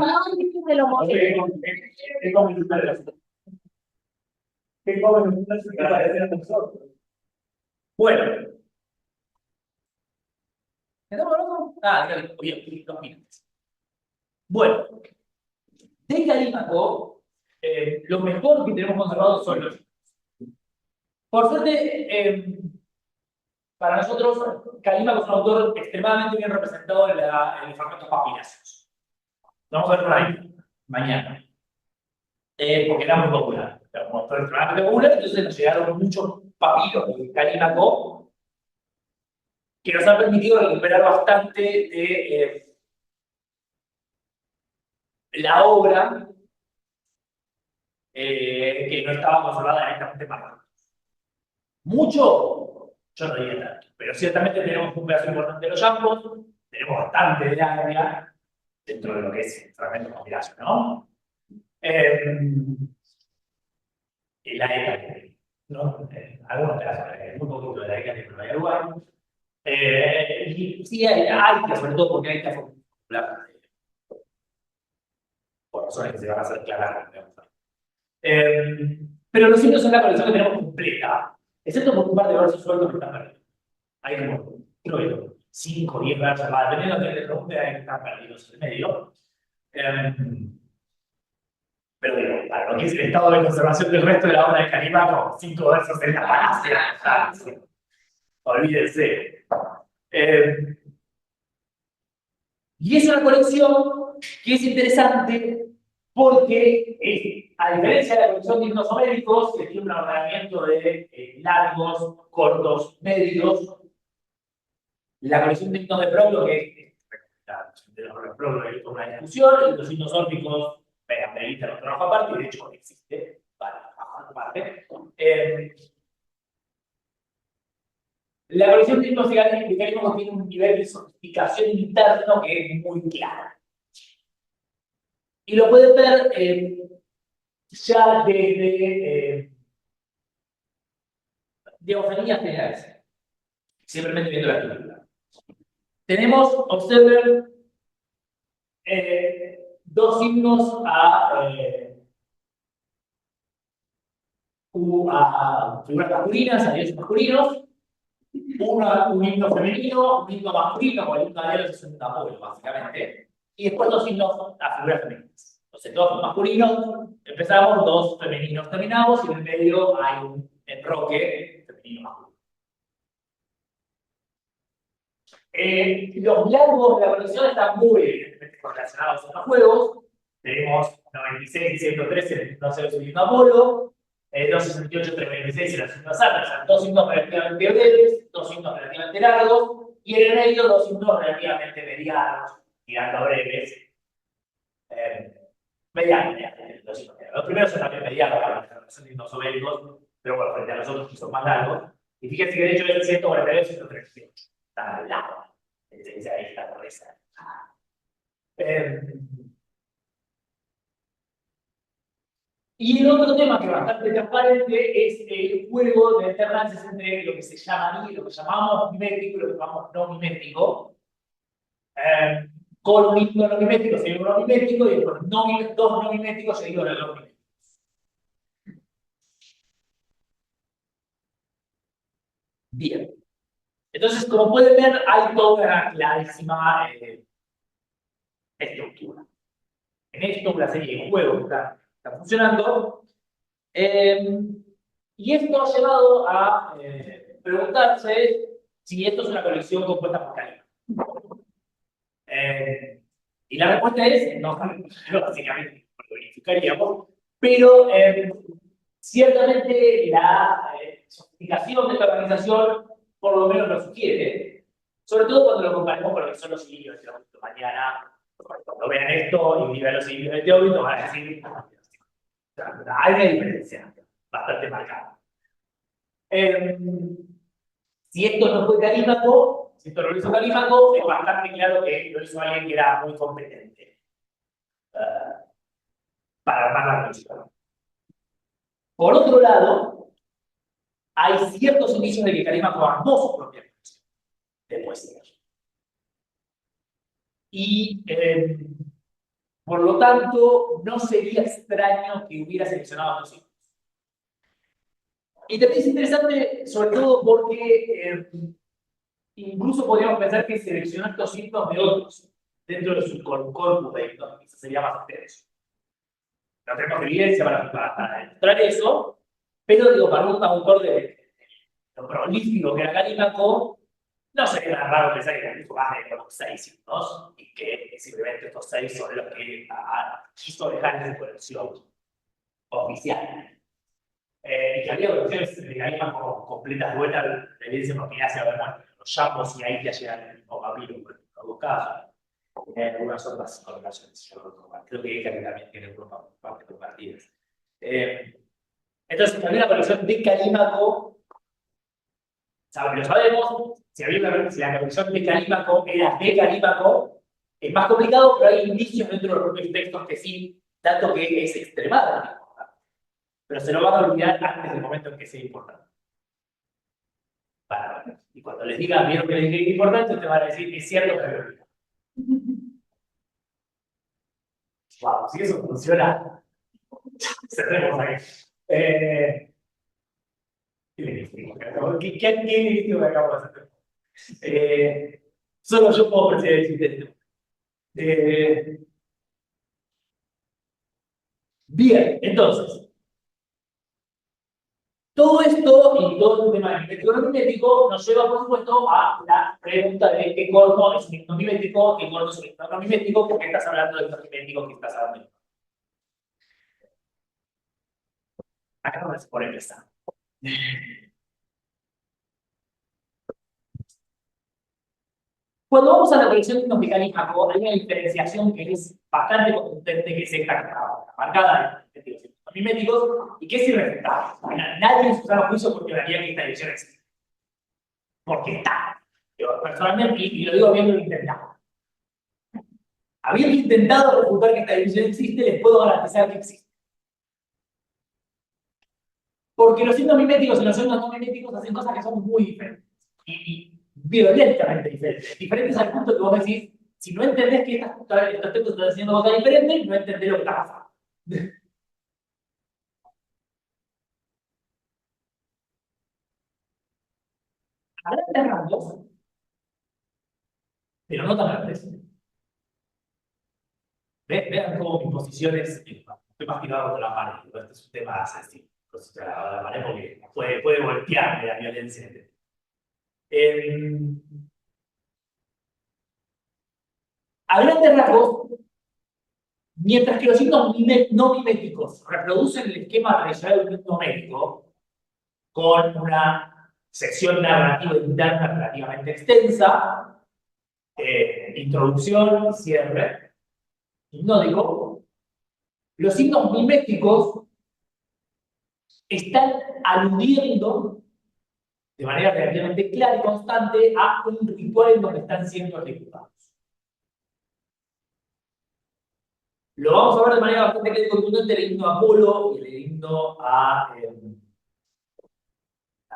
ustedes? ¿Qué comen ustedes que parecen a nosotros? Bueno. ¿Estamos hablando? Ah, bien, 2 minutos. Bueno, de Calímaco, lo mejor que tenemos conservado son los. Por suerte, para nosotros, Calímaco es un autor extremadamente bien representado en los fragmentos papiláceos. Lo vamos a ver por ahí, mañana. Porque era muy popular. Era un autor extremadamente popular, entonces nos llegaron muchos papiros de Calímaco que nos han permitido recuperar bastante de la obra que no estaba conservada directamente para nosotros. Mucho, yo no diría tanto, pero ciertamente tenemos un pedazo importante de los llampos, tenemos bastante de área dentro de lo que es el fragmento papilacio, ¿no? Y la ECA, ¿no? Algunos pedazos, muy poquito de la ECA que no hay lugar. Y sí hay que, sobre todo porque hay que popular, por razones que se van a hacer claras. Pero los indios son la colección que tenemos completa, excepto por un par de versos sueltos que están perdidos. Ahí como, creo que 5 o 10 versos más, dependiendo de quién te pregunte, hay que estar perdidos en el medio. Pero digo, para lo que es el estado de conservación del resto de la obra de Calímaco, 5 versos en la panacea. Olvídense. Y es una colección que es interesante porque, a diferencia de la colección de himnos homéricos, que tiene un ordenamiento de largos, cortos, medios, la colección de himnos de Proclo, que de los Proclo hay toda una discusión, y los himnos órficos, ameritan otro trabajo aparte, y de hecho existe, vale, aparte. La colección de himnos de Calímaco tiene un nivel de sofisticación interno que es muy claro. Y lo pueden ver ya desde, digamos, en líneas generales, simplemente viendo la estructura. Tenemos, observen, dos himnos a figuras masculinas, a dioses masculinos, un himno femenino, un himno masculino, como el himno de Dios es un apoyo, básicamente, y después dos himnos a figuras femeninas. Entonces, dos masculinos empezamos, dos femeninos terminamos, y en el medio hay un enroque femenino-masculino. Los largos de la colección están muy evidentemente correlacionados con los juegos. Tenemos 96 y 113 en el himno Zeus y el himno Apolo, 268, 326 en las himnos Atlas, o sea, dos himnos relativamente breves, dos himnos relativamente largos, y en el medio dos himnos relativamente medianos, tirando breves. Medianos, los primeros son también medianos, son himnos homéricos, pero bueno, frente a los otros que son más largos. Y fíjense que de hecho es 142 y 138. Está al lado. Ahí está la reza. Y el otro tema que es bastante transparente es el juego de alternancias entre lo que se llama lo que llamamos mimético y lo que llamamos no mimético. Con un himno no mimético se dice no mimético y después dos no miméticos se dice no mimético. Bien. Entonces, como pueden ver, hay toda una clarísima estructura. En esto, una serie de juegos que están funcionando. Y esto ha llevado a preguntarse si esto es una colección compuesta por Calímaco. Y la respuesta es no, básicamente, lo verificaríamos, pero ciertamente la sofisticación de esta organización por lo menos lo sugiere, sobre todo cuando lo comparamos con lo que son los cilindros de Teóbito. Mañana, cuando vean esto y vean los cilindros de Teóbito, van a decir, hay una diferencia bastante marcada. Si esto no fue Calímaco, si esto no lo hizo Calímaco, es bastante claro que lo hizo alguien que era muy competente para armar la colección. Por otro lado, hay ciertos indicios de que Calímaco armó su propia colección de poesía. Y por lo tanto, no sería extraño que hubiera seleccionado a estos hijos. Y también es interesante, sobre todo porque incluso podríamos pensar que seleccionó estos himnos de otros dentro de su corpus de himnos. Eso sería más extenso. No tenemos evidencia para demostrar eso, pero digo, para un autor de lo prolífico que era Calímaco, no sería tan raro pensar que Calímaco más de 6 himnos y que simplemente estos 6 son los que quiso dejar en su colección oficial. Y que había colecciones de Calímaco completas buenas, la evidencia porque hace ver los Yambos y ahí ya llegan el mismo papiro en los casos. Algunas otras correlaciones, creo que Eka también tiene una parte compartidas. Entonces, también la colección de Calímaco, lo sabemos, si la colección de Calímaco era de Calímaco, es más complicado, pero hay indicios dentro de los propios textos que sí, tanto que es extremadamente importante. Pero se lo van a olvidar antes del momento en que sea importante. Y cuando les diga, vieron que les dije que es importante, te van a decir, es cierto que me olvidé. Wow, si eso funciona, cerremos ahí. ¿Qué legítimo que acabo de hacer? Solo yo puedo percibir el sistema. Bien, entonces, todo esto y todo el tema del mimético no mimético nos lleva, por supuesto, a la pregunta de qué corno es un himno mimético, qué corno es un himno no mimético, porque estás hablando del himno mimético que estás hablando. Acá no es por empezar. Cuando vamos a la colección de himnos mecánicos, hay una diferenciación que es bastante contundente, que es esta que está marcada en los himnos miméticos y que es irrefutable. Nadie en su sano juicio cuestionaría que esta división existe. Porque está. Yo personalmente, y lo digo habiendo intentado. Habiendo intentado refutar que esta división existe, les puedo garantizar que existe. Porque los himnos miméticos y los himnos no miméticos hacen cosas que son muy diferentes. Y violentamente diferentes. Diferentes al punto que vos decís, si no entendés que estos textos están haciendo cosas diferentes, no entendés lo que está pasando. A grandes rasgos, pero no tan grandes. Vean cómo mis posiciones, estoy más tirado contra la pared, pero este es un tema sensible. Entonces, la pared porque puede golpearme la violencia. A grandes rasgos, mientras que los himnos no miméticos reproducen el esquema tradicional de un himno médico, con una sección narrativa interna relativamente extensa, introducción y cierre hipnótico, los himnos miméticos están aludiendo de manera relativamente clara y constante a un ritual en donde están siendo ejecutados. Lo vamos a ver de manera bastante clara y contundente el himno a Apolo y el himno a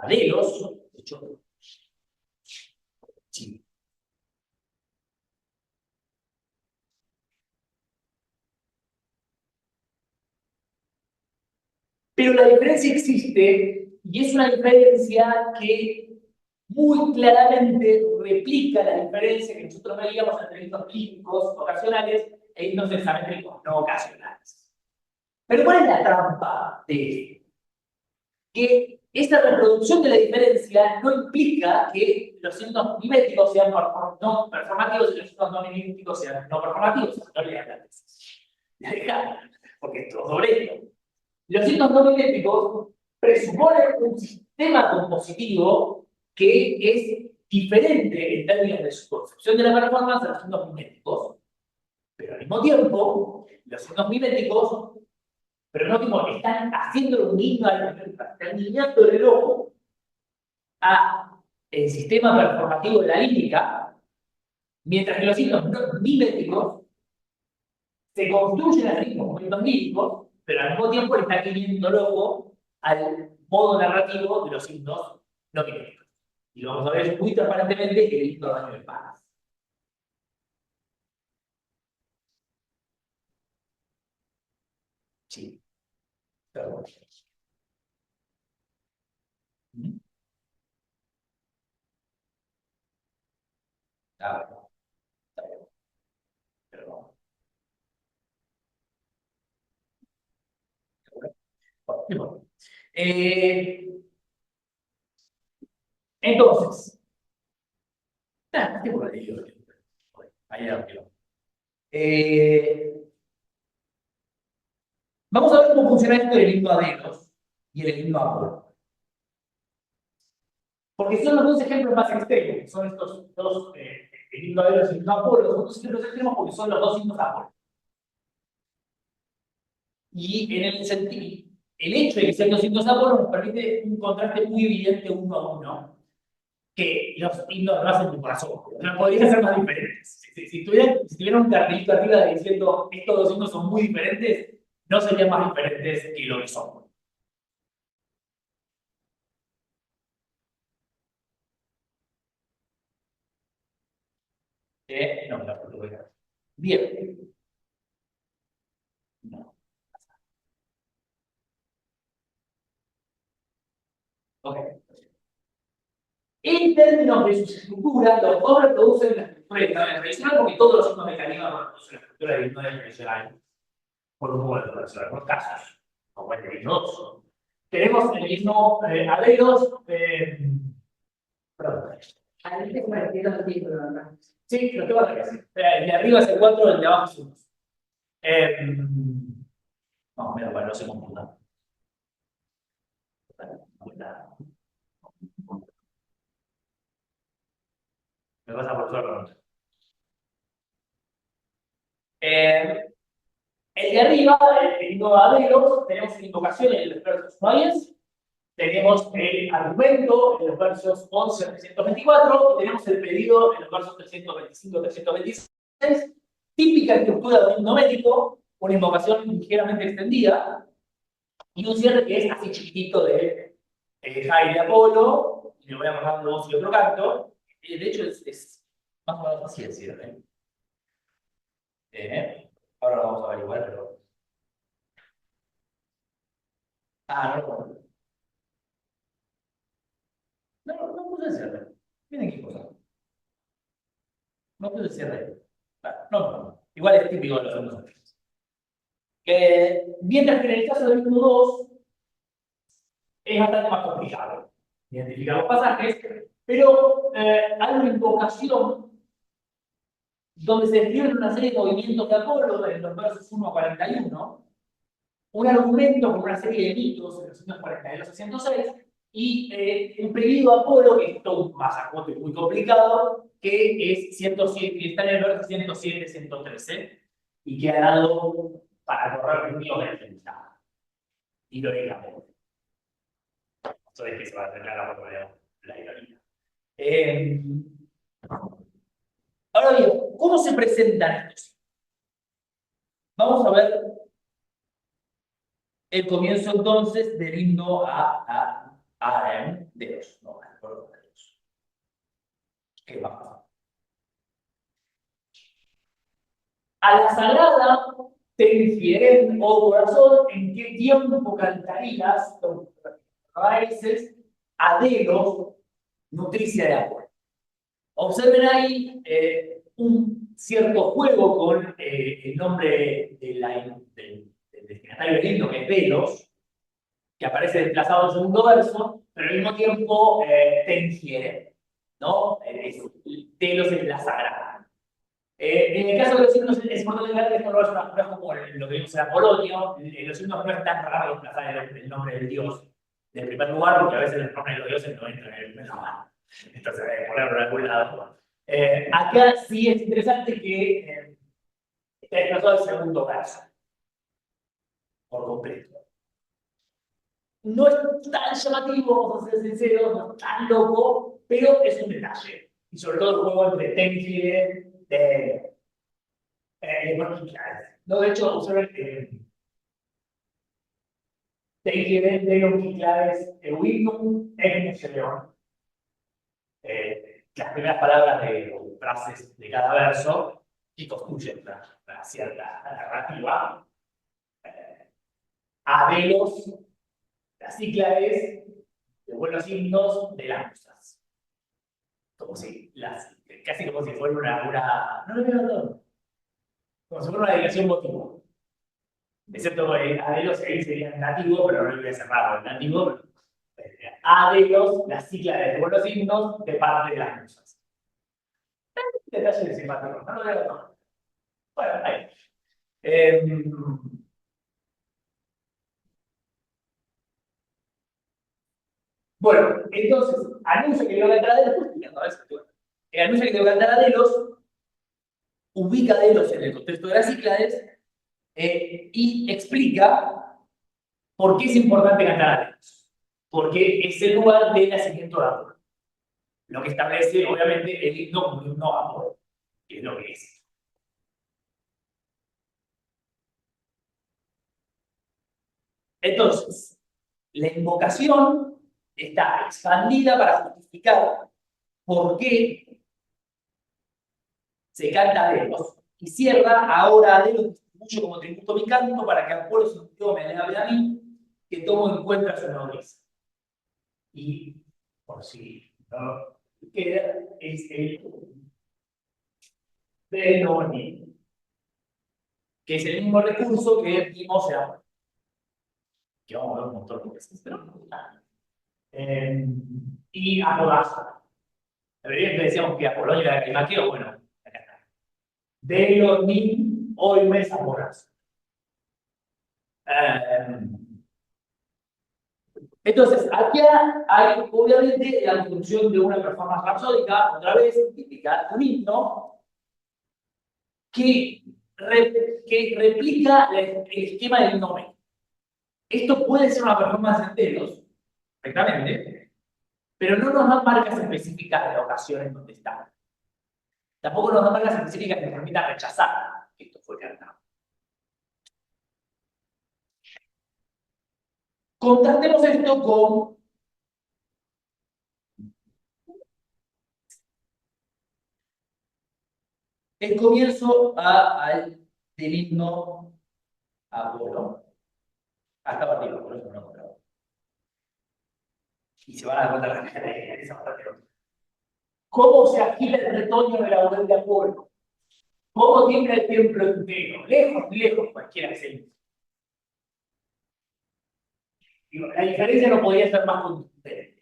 Delos, de hecho, sí. Pero la diferencia existe y es una diferencia que muy claramente replica la diferencia que nosotros veíamos entre himnos clínicos ocasionales e himnos hexamétricos no ocasionales. Pero ¿cuál es la trampa de esto? Que esta reproducción de la diferencia no implica que los himnos miméticos sean no performativos y los himnos no miméticos sean no performativos. No lean la tesis. Porque esto sobre esto. Los himnos no miméticos presuponen un sistema compositivo que es diferente en términos de su concepción de la performance a los himnos miméticos, pero al mismo tiempo, los himnos miméticos, pero no como están haciendo un himno están guiñando el ojo a el sistema performativo de la lírica, mientras que los himnos no miméticos se construyen a sí mismos como himnos líricos, pero al mismo tiempo le está guiñando el ojo al modo narrativo de los himnos no miméticos. Y lo vamos a ver muy transparentemente en el himno de Año de Paz. Sí. Perdón. Ah, bueno. Está bien. Perdón. Bueno, entonces, ¿qué por ahí? Ahí vamos a ver cómo funciona esto del himno a Delos y el himno a Apolo. Porque son los dos ejemplos más extremos, son estos dos, el himno a Delos y el himno a Apolo, son dos ejemplos extremos porque son los dos himnos a Apolo. Y en el sentido, el hecho de que sean dos himnos a Apolo nos permite un contraste muy evidente uno a uno, que los himnos no hacen tu corazón. No podrían ser más diferentes. Si tuvieran un cartelito arriba diciendo estos dos himnos son muy diferentes, no serían más diferentes que lo que son. No, la portuguesa. Bien. No. Ok. En términos de su estructura, los dos reproducen la estructura tradicional, porque todos los signos de carisma conocen la estructura de himno tradicional. Por un modo de tradicional, por casos, como el de himnos. Tenemos el himno Adelos, perdón. Ahí te compartieron el título, ¿verdad? Sí, lo tengo acá. El de arriba es el 4, el de abajo es el 2. No, mira, bueno, no se confunda. Me pasa por suerte. El de arriba, el himno Adelos, tenemos una invocación en los versos 1 a 10. Tenemos el argumento en los versos 11 a 324 y tenemos el pedido en los versos 325 a 326. Típica estructura de un himno métrico, una invocación ligeramente extendida y un cierre que es así chiquitito de Jai de Apolo, y le voy a bajar de voz y otro canto. De hecho, es más o menos así el cierre. Ahora lo vamos a averiguar, pero. Ah, no. No puse el cierre. Miren qué cosa. No puse el cierre. No. Igual es típico de los segundos artistas. Mientras que en el caso del himno 2 es bastante más complicado identificar los pasajes, pero hay una invocación donde se describen una serie de movimientos de Apolo en los versos 1 a 41, un argumento con una serie de mitos en los 142 a 106, y el pedido a Apolo, que es todo un masacote muy complicado, que es 107, que está en el verso 107, 113, y que ha dado para correr el mío de defensa. Irónicamente. Eso es que se va a tener la ironía. Ahora bien, ¿cómo se presentan estos? Vamos a ver el comienzo entonces del himno a Deus, no, al pueblo de Dios. ¿Qué va a pasar? A la sagrada te infieren, oh corazón, en qué tiempo cantarías los raíces a Delos, nutricia de agua. Observen ahí un cierto juego con el nombre del destinatario del himno, que es Delos, que aparece desplazado en el segundo verso, pero al mismo tiempo te infiere, ¿no? Delos es la sagrada. En el caso de los himnos es importante ver que esto no es como lo que vimos en Apolonio. Los himnos no es tan raro desplazar el nombre del dios del primer lugar, porque a veces el nombre de los dioses no entra en el primer lugar. Entonces hay que ponerlo en algún lado. Acá sí es interesante que está desplazado el segundo verso, por completo. No es tan llamativo, vamos a ser sinceros, no es tan loco, pero es un detalle. Y sobre todo el juego entre Tenfide de no, de hecho, observen Tenfide de un Kiclades Eubinum Egnus León. Las primeras palabras de frases de cada verso y construyen una cierta narrativa. Adelos, la Cíclades, de buenos himnos de las musas. Como si, casi como si fuera no, como si fuera una dedicación motiva. Excepto Adelos sería nativo, pero no lo voy a cerrar, nativo. Adelos, la Cíclades de buenos himnos de parte de las musas. Detalle de simpático, no lo voy a cerrar. Bueno, ahí. Bueno, entonces, anuncia que le va a cantar a Delos, anuncia que le va a cantar a Delos, ubica a Delos en el contexto de las Cíclades y explica por qué es importante cantar a Delos. Porque es el lugar de nacimiento de Apolo. Lo que establece, obviamente, el himno como un himno a Apolo, que es lo que es. Entonces, la invocación está expandida para justificar por qué se canta a Delos y cierra ahora a Delos distribuyo como tributo mi canto para que Apolo sintió me alabe a mí que tomo en cuenta su nobleza. Y por si no queda, es el de Noni, que es el mismo recurso que vimos en Apolo. Que vamos a ver un montón de veces, pero no. Y Apodazo. Evidentemente decíamos que Apolonio era Calimaqueo, bueno, acá está. De Noni, hoy mes Apodazo. Entonces, aquí hay obviamente la construcción de una performance rapsódica, otra vez, típica de un himno, que replica el esquema del himno métrico. Esto puede ser una performance en telos, perfectamente, pero no nos dan marcas específicas de la ocasión en donde está. Tampoco nos dan marcas específicas que nos permitan rechazar que esto fue cantado. Contrastemos esto con el comienzo del himno a Apolo. Hasta partido, por eso no lo encontraba. Y se van a dar cuenta de esa parte. ¿Cómo se agita el retoño de la laurel de Apolo? ¿Cómo tiembla el templo entero? Lejos, cualquiera que sea. La diferencia no podría ser más contundente.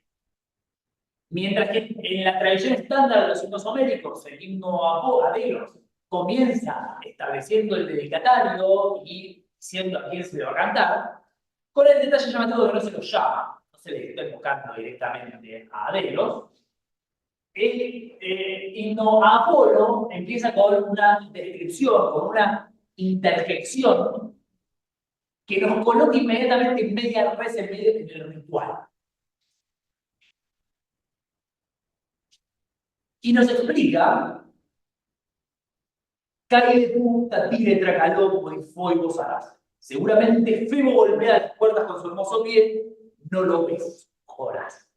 Mientras que en la tradición estándar de los himnos homéricos, el himno a Delos comienza estableciendo el dedicatario y diciendo a quién se le va a cantar, con el detalle llamativo de que no se lo llama, no se le está invocando directamente a Delos. El himno a Apolo empieza con una descripción, con una interjección que nos coloca inmediatamente en media res en el ritual. Y nos explica: cae de punta, tire tracalopo y fuego zarás. Seguramente Febo golpea las puertas con su hermoso pie, no lo ves, Jorás.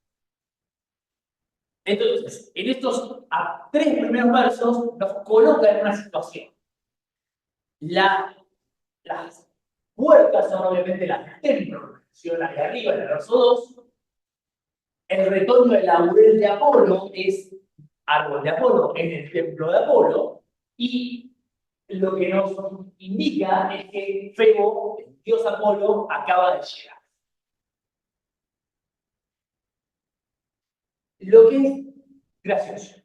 Entonces, en estos tres primeros versos nos coloca en una situación. Las puertas son obviamente las del templo, que menciona ahí arriba en el verso 2. El retoño del laurel de Apolo es árbol de Apolo en el templo de Apolo, y lo que nos indica es que Febo, el dios Apolo, acaba de llegar. Lo que es gracioso,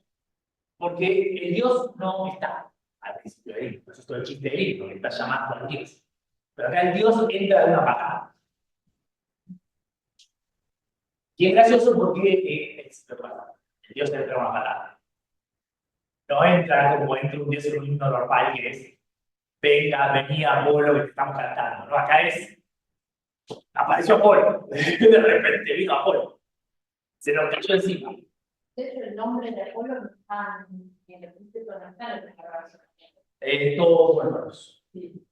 porque el dios no está al principio del himno, eso es todo el chiste del himno, que está llamando al dios. Pero acá el dios entra de una patada. Y es gracioso porque el dios entra de una patada. No entra como entra un dios en un himno normal, que es: venía Apolo, que te estamos cantando. No, acá es: apareció Apolo. De repente vino Apolo. Se nos cayó encima. De hecho, el nombre de Apolo no está en el principio, no está en la grabación. Todos buenos. Sí.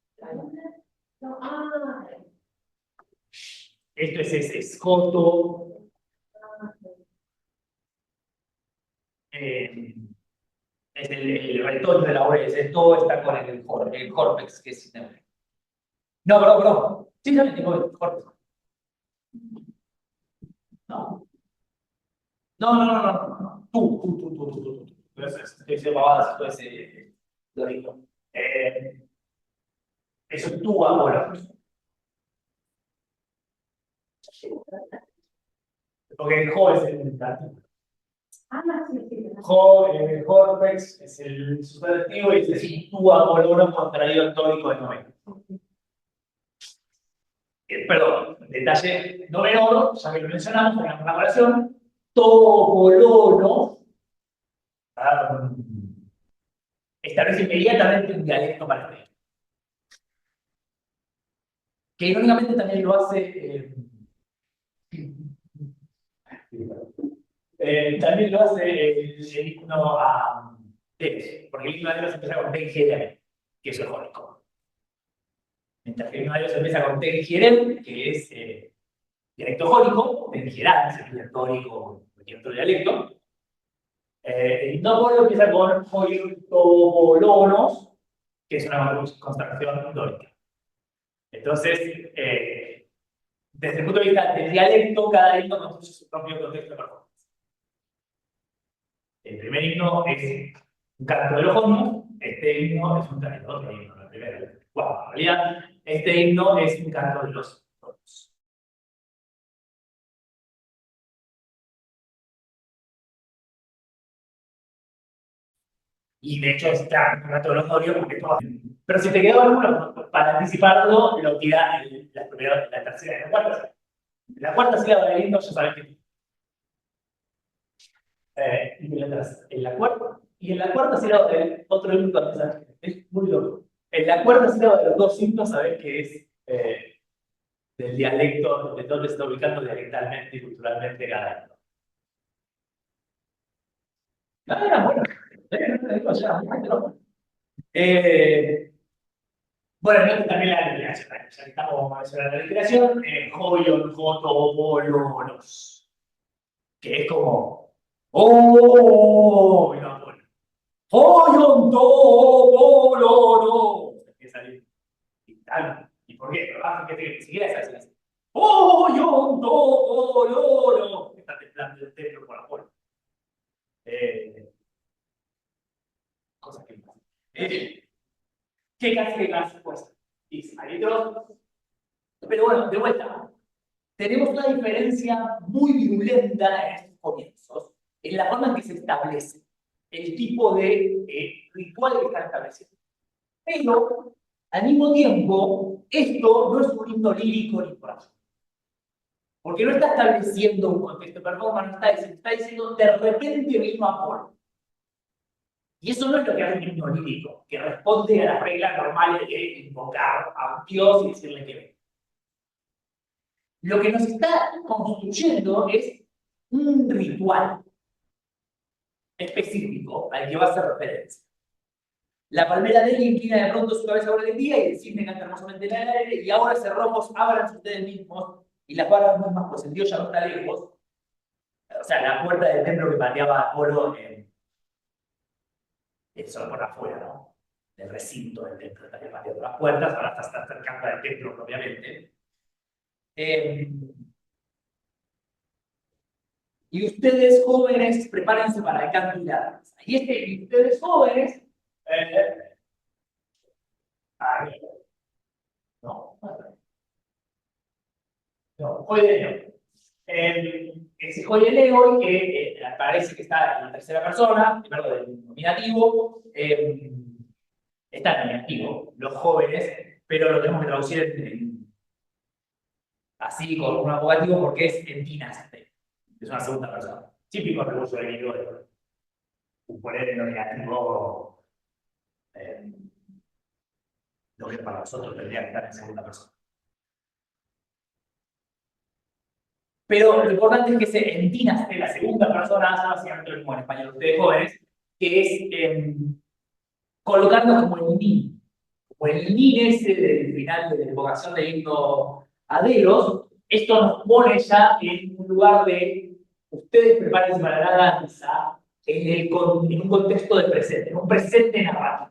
Esto es escoto. Es el retoño de la oreja. Todo está con el cortex, que es. No, perdón. Sí, también tengo el cortex. No. No. Tú. Ese babada, todo ese dorito. Eso es tu Apolo. Porque el Jo es el dativo. Cortex es el superlativo y es el tu Apolo contraído al tónico de noveno. Perdón, detalle no menor, ya que lo mencionamos en la oración, topolono establece inmediatamente un dialecto para el que irónicamente también lo hace el himno a Delos, porque el himno a Delos empieza con Ten Jerem, que es el jónico. Mientras que el himno a Delos empieza con Ten Jerem, que es dialecto jónico, Ten Jerem, es el dialectónico, cualquier otro dialecto. El himno a Apolo empieza con Hoirtopolonos, que es una construcción dórica. Entonces, desde el punto de vista del dialecto, cada himno construye su propio contexto de performance. El primer himno es un canto de los jónicos, este himno es un canto, otro himno, la primera. Bueno, en realidad, este himno es un canto de los toros. Y de hecho es claro, un canto de los novios, porque todo. Pero si te quedó alguno, para anticiparlo, lo tira en la primera, en la tercera, en la cuarta. En la cuarta sílaba del himno ya sabes que. Y en la cuarta sílaba del otro himno también sabes que es muy loco. En la cuarta sílaba de los dos himnos sabes que es del dialecto, de dónde se está ubicando dialectalmente y culturalmente cada himno. Ah, era bueno. Bueno, entonces también la literación, ya que estamos mencionando la literación, Joyon, Joto, Bolonos, que es como, ¡oh! Y no, bueno, Joyon, To, Bolonos. Empieza ahí. ¿Y por qué? Pero baja que ni siquiera es así. Joyon, To, Bolonos. Está temblando el templo por afuera. Cosas que pasan. ¿Qué clase de clase? Pues, hay otros. Pero bueno, de vuelta, tenemos una diferencia muy virulenta en estos comienzos, en la forma en que se establece el tipo de ritual que están estableciendo. Pero, al mismo tiempo, esto no es un himno lírico ni por eso. Porque no está estableciendo un contexto de performance, está diciendo de repente vino Apolo. Y eso no es lo que hace un himno lírico, que responde a las reglas normales de invocar a un dios y decirle que venga. Lo que nos está construyendo es un ritual específico al que va a hacer referencia. La palmera de él inclina de pronto su cabeza sobre el día y el cisne canta hermosamente en el aire, y ahora cerrojos, ábranse ustedes mismos, y las barras mismas, pues el dios ya no está lejos. O sea, la puerta del templo que pateaba Apolo solo por afuera, ¿no? Del recinto del templo, estaría pateando las puertas, ahora está cercando al templo propiamente. Y ustedes jóvenes, prepárense para el canto y la danza. Y ustedes jóvenes, Joyeleo. Ese Joyeleo que parece que está en la tercera persona, primero del nominativo, está en nominativo, los jóvenes, pero lo tenemos que traducir así con un abogativo porque es en tinaste. Es una segunda persona. Típico recurso de griego de poner en nominativo lo que para nosotros tendría que estar en segunda persona. Pero lo importante es que se entinas en la segunda persona, básicamente lo mismo en español ustedes jóvenes, que es colocarnos como el ni. Como el ni ese del final de la invocación del himno a Delos, esto nos pone ya en un lugar de ustedes prepárense para la danza en un contexto de presente, en un presente narrativo.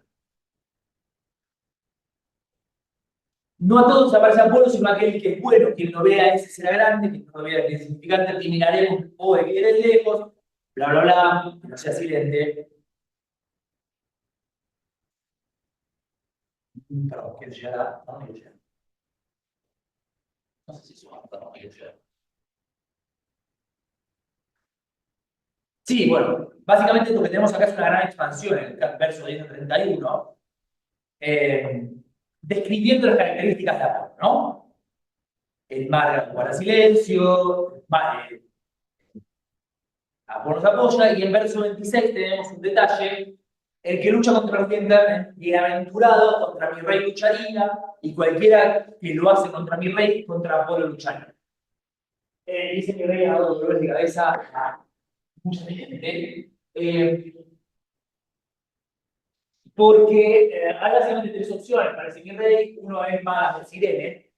No a todos aparece Apolo, sino aquel que es bueno, quien lo vea ese será grande, quien no lo vea que es significante, terminaremos o de que eres lejos, bla bla bla, que no sea silente. Perdón, ¿quién llegará? No, no llega. No sé si suena, no quiero llegar. Sí, bueno, básicamente lo que tenemos acá es una gran expansión en el verso 10 a 31, describiendo las características de Apolo, ¿no? El mar guarda silencio, Apolo se apoya, y en verso 26 tenemos un detalle: el que lucha contra el bienaventurado, contra mi rey lucharía, y cualquiera que lo hace contra mi rey, contra Apolo lucharía. Dice mi rey ha dado dolores de cabeza a mucha gente, porque hay básicamente tres opciones para ese mi rey. Uno es Magas de Cirene,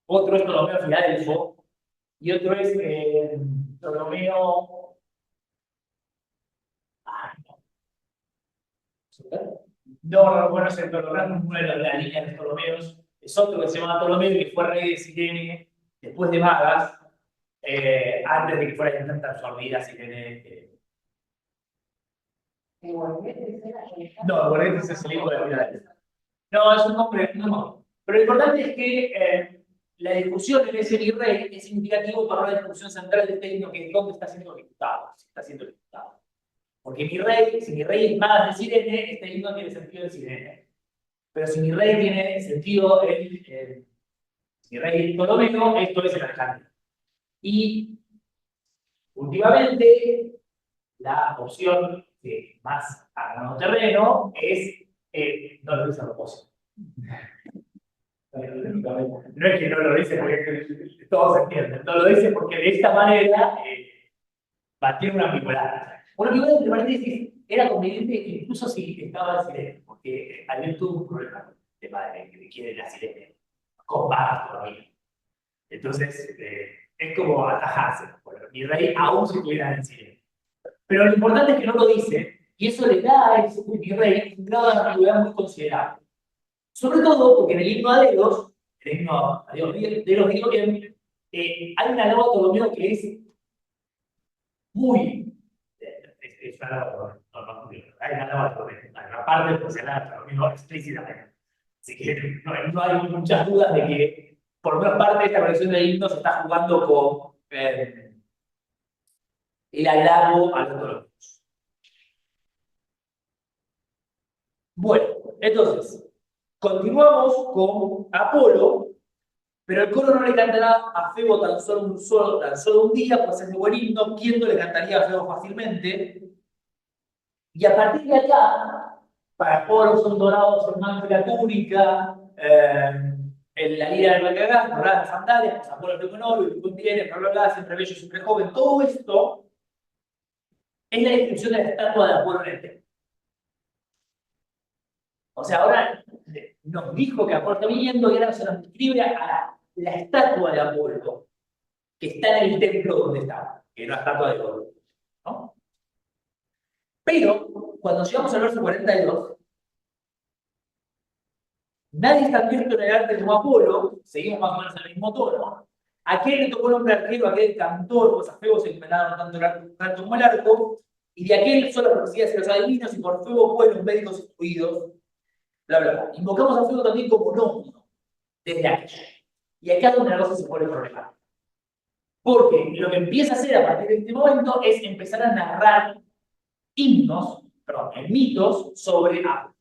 otro es Ptolomeo Filadelfo, y otro es Ptolomeo. No, bueno, es el Ptolomeo, uno de la línea de los Ptolomeos. Es otro que se llama Ptolomeo, que fue rey de Cirene después de Magas, antes de que fuera intentado absorber a Cirene No, Borges es el hijo de Filadelfia. No, es un nombre, no. Pero lo importante es que la discusión en ese virrey es significativo para la discusión central de este himno, que es dónde está siendo ejecutado, si está siendo ejecutado. Porque mi rey, si mi rey es más de Cirene, este himno tiene sentido en Cirene. Pero si mi rey tiene sentido en mi rey Ptolomeo, esto es en Alejandría. Y últimamente, la opción que más ha ganado terreno es no lo dice a propósito. No es que no lo dice porque todos entienden, no lo dice porque de esta manera va a tener una ambigüedad. Una ambigüedad, entre paréntesis, era conveniente incluso si estaba en Cirene, porque alguien tuvo un problema con el tema de que quiere la Cirene, con bajas todavía. Entonces, es como atajarse. Bueno, mi rey aún si estuviera en Cirene. Pero lo importante es que no lo dice, y eso le da a ese virrey un grado de ambigüedad muy considerable. Sobre todo porque en el himno a Delos, el himno a Dios de los digo que hay una alaba a Ptolomeo que es muy. Es una alaba no, hay una alaba a Ptolomeo. Hay una parte que se alaba a Ptolomeo explícitamente. Así que no hay muchas dudas de que, por una parte, esta colección de himnos se está jugando con el halago a los Ptolomeos. Bueno, entonces, continuamos con Apolo, pero el coro no le cantará a Febo tan solo un día, pues es de buen himno. ¿Quién no le cantaría a Febo fácilmente? Y a partir de acá, para Apolo son dorados el manto y la túnica, en la lira del Bacagán, doradas las sandalias, pues Apolo es con oro, y contiene, bla, bla, bla, siempre bello, siempre joven. Todo esto es la descripción de la estatua de Apolo en el templo. O sea, ahora nos dijo que Apolo está viniendo y ahora se nos describe a la estatua de Apolo, que está en el templo donde estaba, que es una estatua de oro, ¿no? Pero, cuando llegamos al verso 42, nadie está abierto en el arte como Apolo, seguimos más o menos en el mismo tono. Aquel le tocó el hombre arquero, aquel cantor, pues a Febo se envenenaron tanto el arco como el arco, y de aquel solo profecías de los adivinos, y por Febo pueden los médicos instruidos, bla, bla, bla. Invocamos a Febo también como nómino, desde aquello. Y acá es donde la cosa se pone problemática. Porque lo que empieza a hacer a partir de este momento es empezar a narrar mitos sobre Apolo.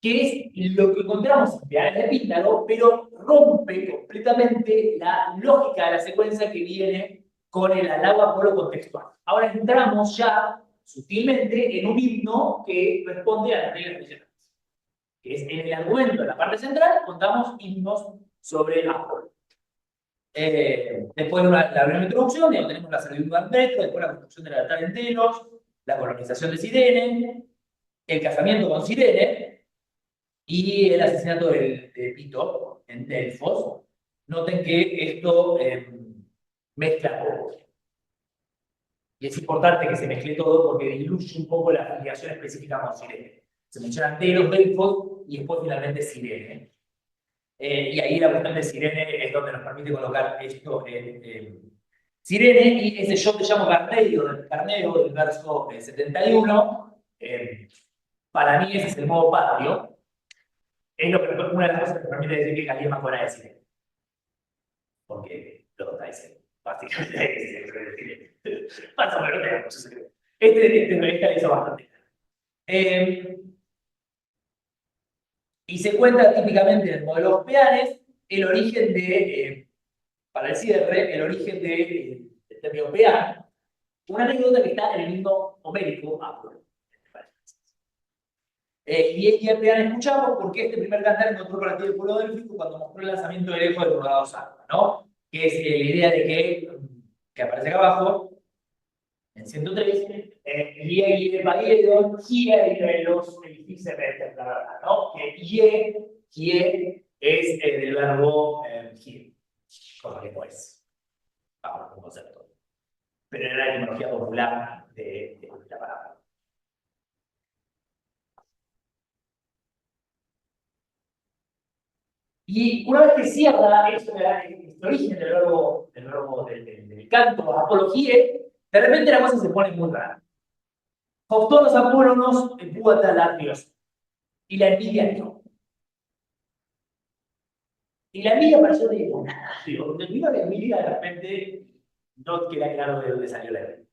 Que es lo que encontramos en Piedades de Píndaro, pero rompe completamente la lógica de la secuencia que viene con el halago a Apolo contextual. Ahora entramos ya sutilmente en un himno que responde a las reglas tradicionales. Que es en el argumento, en la parte central, contamos himnos sobre Apolo. Después la breve introducción, tenemos la sabiduría de Andreto, después la construcción del altar en Delos, la colonización de Cirene, el casamiento con Cirene y el asesinato de Pito en Delfos. Noten que esto mezcla poco. Y es importante que se mezcle todo porque diluye un poco la afiliación específica con Cirene. Se mencionan Delos, Delfos y después finalmente Cirene. Y ahí la cuestión de Cirene es donde nos permite colocar esto en Cirene, y ese yo te llamo Carnero del verso 71, para mí ese es el modo patrio, es una de las cosas que me permite decir que Calímaco es Macora de Cirene. Porque lo está diciendo, básicamente es Cirene. Más o menos tenemos eso. Este hizo bastante. Y se cuenta típicamente en el modelo de los peanes el origen de, para el cierre, el origen del término peán. Una anécdota que está en el himno homérico Apolo. Y el peán escuchamos porque este primer cantar encontró con la tía del pueblo delfico cuando mostró el lanzamiento del eco del bordado Salva, ¿no? Que es la idea de que aparece acá abajo, en 103, Ie Paguedon, Gie los edificios de la verdad, ¿no? Que Gie es del verbo Gie, cosa que no es, bajo un concepto. Pero era la etimología popular de la palabra. Y una vez que cierra este origen del verbo del canto, apología, de repente la cosa se pone muy rara. Optó los Apólonos en Púbata la Dios. Y la envidia no. Y la envidia apareció de nada. Digo, de la envidia de repente no queda claro de dónde salió la envidia.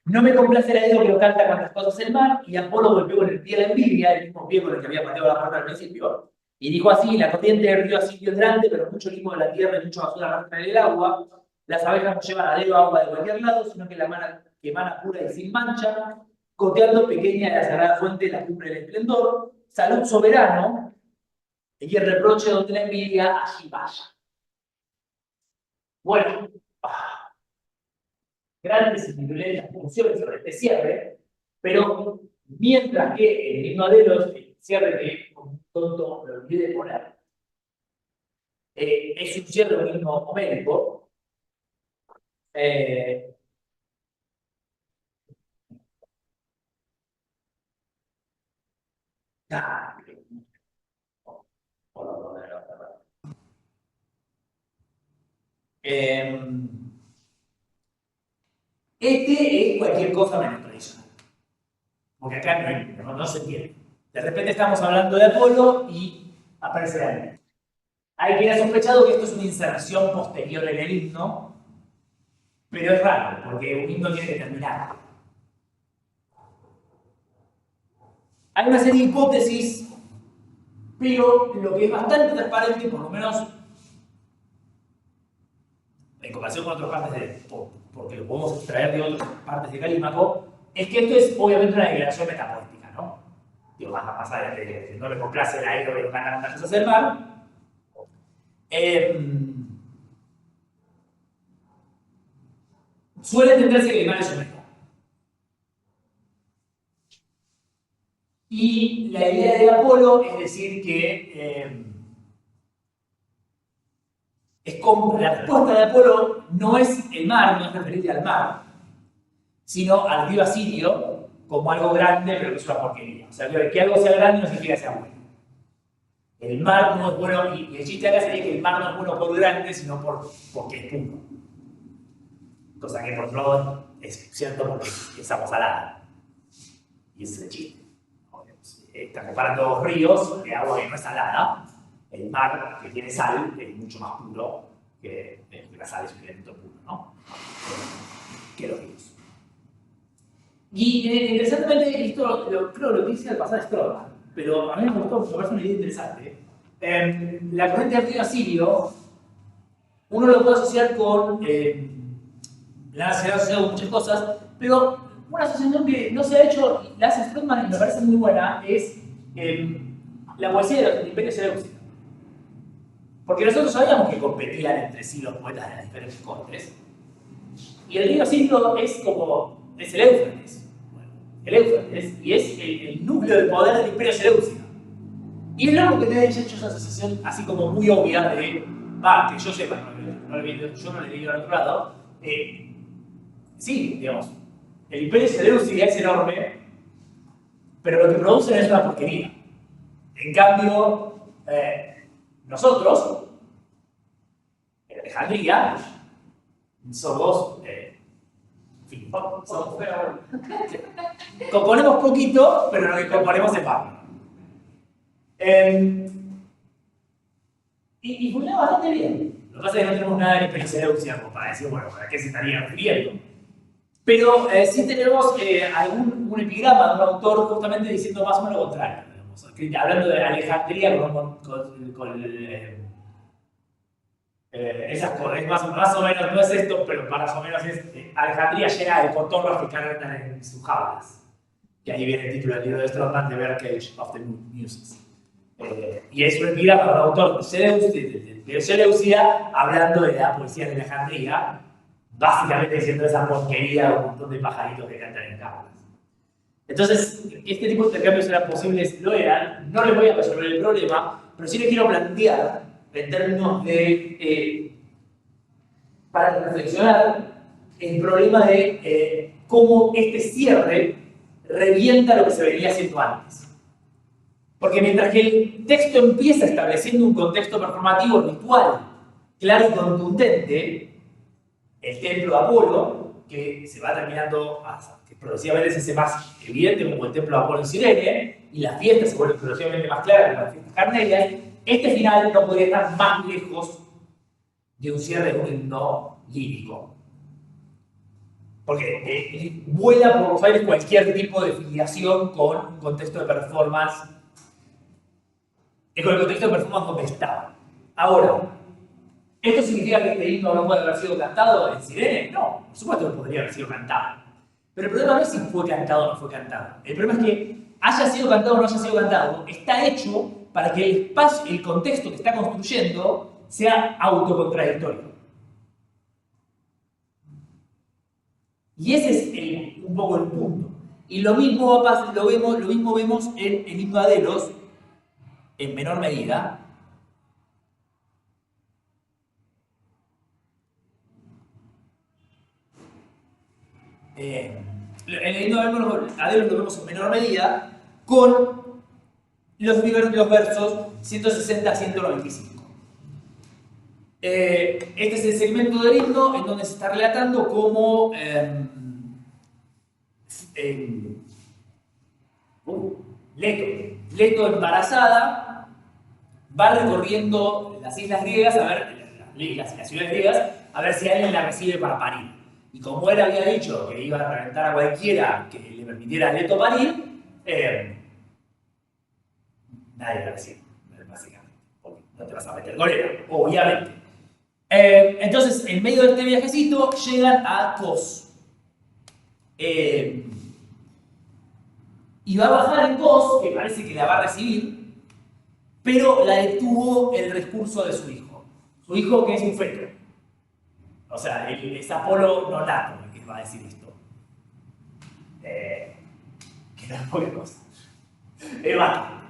No me complace la idea que lo canta cuantas cosas el mar, y Apolo golpeó con el pie la envidia, el mismo pie con el que había pateado la puerta al principio. Y dijo así: la corriente del río Asirio es grande, pero mucho limo de la tierra y mucha basura arrastra en el agua. Las abejas no llevan a dedo agua de cualquier lado, sino que la mana que emana pura y sin mancha, goteando pequeña de la sagrada fuente la cumbre del esplendor. Salud soberano, y el reproche donde la envidia, allí vaya. Bueno, grandes y violentas funciones sobre este cierre, pero mientras que en el himno de los, el cierre que como un tonto me olvidé de poner, es un cierre de un himno homérico. Este es cualquier cosa menos tradicional. Porque acá no se entiende. De repente estamos hablando de Apolo y aparece Daniel. Hay quien ha sospechado que esto es una inserción posterior en el himno, pero es raro, porque un himno tiene que terminar. Hay una serie de hipótesis, pero lo que es bastante transparente, por lo menos en comparación con otras partes porque lo podemos extraer de otras partes de Calímaco, es que esto es obviamente una declaración metapoética, ¿no? Digo, vas a pasar de no le complace el aire de los ganas del mar. Suele entenderse que el mar es un medio. Y la idea de Apolo es decir que la respuesta de Apolo no es el mar, no es referente al mar, sino al río Asirio como algo grande, pero que es una porquería. O sea, que algo sea grande no significa que sea bueno. El mar no es bueno, y el chiste acá sería que el mar no es bueno por grande, sino porque es puro. Cosa que por otro lado es cierto porque es agua salada. Y ese es el chiste. Está comparando dos ríos de agua que no es salada. El mar, que tiene sal, es mucho más puro que la sal, es un elemento puro, ¿no? Que los ríos. Y interesantemente, esto creo que lo dice al pasar Stroman, pero a mí me gustó, me parece una idea interesante. La corriente del río Asirio, uno lo puede asociar con la asociación de muchas cosas, pero una asociación que no se ha hecho, la hace Stroman y me parece muy buena, es la poesía del Imperio Seleucida. Porque nosotros sabíamos que competían entre sí los poetas de las diferentes cortes. Y el río Asirio es el Éufrates. Bueno, el Éufrates, y es el núcleo de poder del Imperio Seleucida. Y es loco que te hayas hecho esa asociación así como muy obvia de, que yo sepa, yo no le he leído al otro lado. Sí, digamos, el Imperio Seleucida es enorme, pero lo que producen es una porquería. En cambio, nosotros, en Alejandría, somos, somos componemos poquito, pero lo que componemos es bárbaro. Y funciona bastante bien. Lo que pasa es que no tenemos nada de experiencia de Seleucia como para decir, bueno, ¿a qué se estaría refiriendo? Pero sí tenemos un epigrama de un autor justamente diciendo más o menos lo contrario. Digamos, hablando de Alejandría con esas cosas, más o menos, no es esto, pero más o menos es Alejandría llena de cotorros que cargan en sus jaulas. Que ahí viene el título del libro de Stroman, The Birdcage of the Muses. Y es un epigrama de un autor de Seleucia hablando de la poesía de Alejandría, básicamente diciendo esa porquería de un montón de pajaritos que cantan en jaulas. Entonces, este tipo de intercambios eran posibles, lo eran, no les voy a resolver el problema, pero sí les quiero plantear en términos de, para reflexionar, el problema de cómo este cierre revienta lo que se venía haciendo antes. Porque mientras que el texto empieza estableciendo un contexto performativo ritual claro y contundente, el templo de Apolo, que se va terminando, que progresivamente se hace más evidente como el templo de Apolo en Cirene, y las fiestas se vuelven progresivamente más claras como las fiestas carnelias, este final no podría estar más lejos de un cierre de un himno lírico. Porque vuela por los aires cualquier tipo de filiación con un contexto de performance, con el contexto de performance donde estaba. Ahora, ¿esto significa que este himno no puede haber sido cantado en Cirene? No, por supuesto que podría haber sido cantado. Pero el problema no es si fue cantado o no fue cantado. El problema es que haya sido cantado o no haya sido cantado, está hecho para que el espacio, el contexto que está construyendo sea autocontradictorio. Y ese es un poco el punto. Y lo mismo vemos en el himno a Delos, en menor medida. En el himno a Delos lo vemos en menor medida con los versos 160 a 195. Este es el segmento del himno en donde se está relatando cómo Leto embarazada va recorriendo las islas griegas, a ver, las ciudades griegas, a ver si alguien la recibe para parir. Y como él había dicho que iba a reventar a cualquiera que le permitiera a Leto parir, nadie la recibe, básicamente. No te vas a meter con él, obviamente. Entonces, en medio de este viajecito, llegan a Kos. Y va a bajar en Kos, que parece que la va a recibir, pero la detuvo el discurso de su hijo. Su hijo que es un feto. O sea, es Apolo no nato el que va a decir esto. Que no es poca cosa. Es bastante.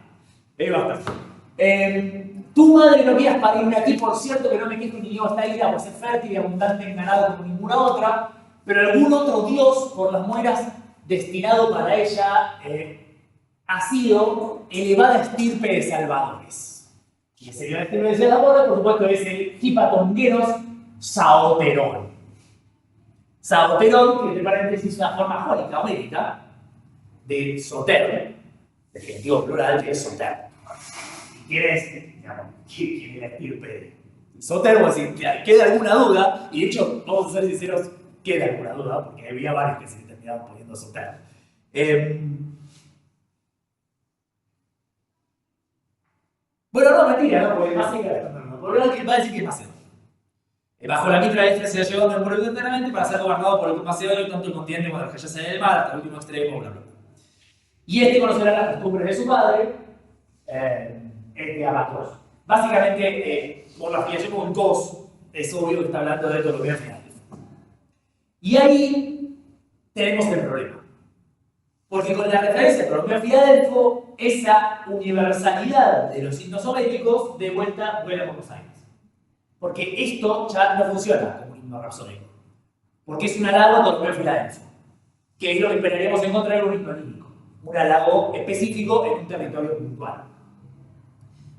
Tu madre no quieras parirme aquí, por cierto que no me quejo ni niego esta isla por ser fértil y abundante en ganado como ninguna otra, pero algún otro dios por las mueras destinado para ella ha sido elevada estirpe de salvadores. Y ese elevada estirpe de salvadores, por supuesto, es el hipatongueros Saoterón. Saoterón, que entre paréntesis es una forma jónica homérica de soter, definitivo plural que es soter. ¿Quién es la estirpe de Soter? O decir, queda alguna duda, y de hecho, vamos a ser sinceros, queda alguna duda, porque había varios que se terminaban poniendo Soter. Bueno, no, mentira, no, porque Maceo va a decir que es Maceo. Bajo la mitra extra se ha llevado el pueblo enteramente para ser gobernado por el Macedonio, tanto el continente como el que yace en el mar, hasta el último extremo, bla, bla, bla. Y este conocerá las costumbres de su padre, de Abatos. Básicamente, por la afiliación con Kos, es obvio que está hablando de Ptolomeo Filadelfo. Y ahí tenemos el problema. Porque con la referencia a Ptolomeo Filadelfo, esa universalidad de los himnos hométicos de vuelta vuela por los aires. Porque esto ya no funciona como un himno rapsódico. Porque es un halago a Ptolomeo Filadelfo, que es lo que esperaríamos encontrar en un himno lírico. Un halago específico en un territorio puntual.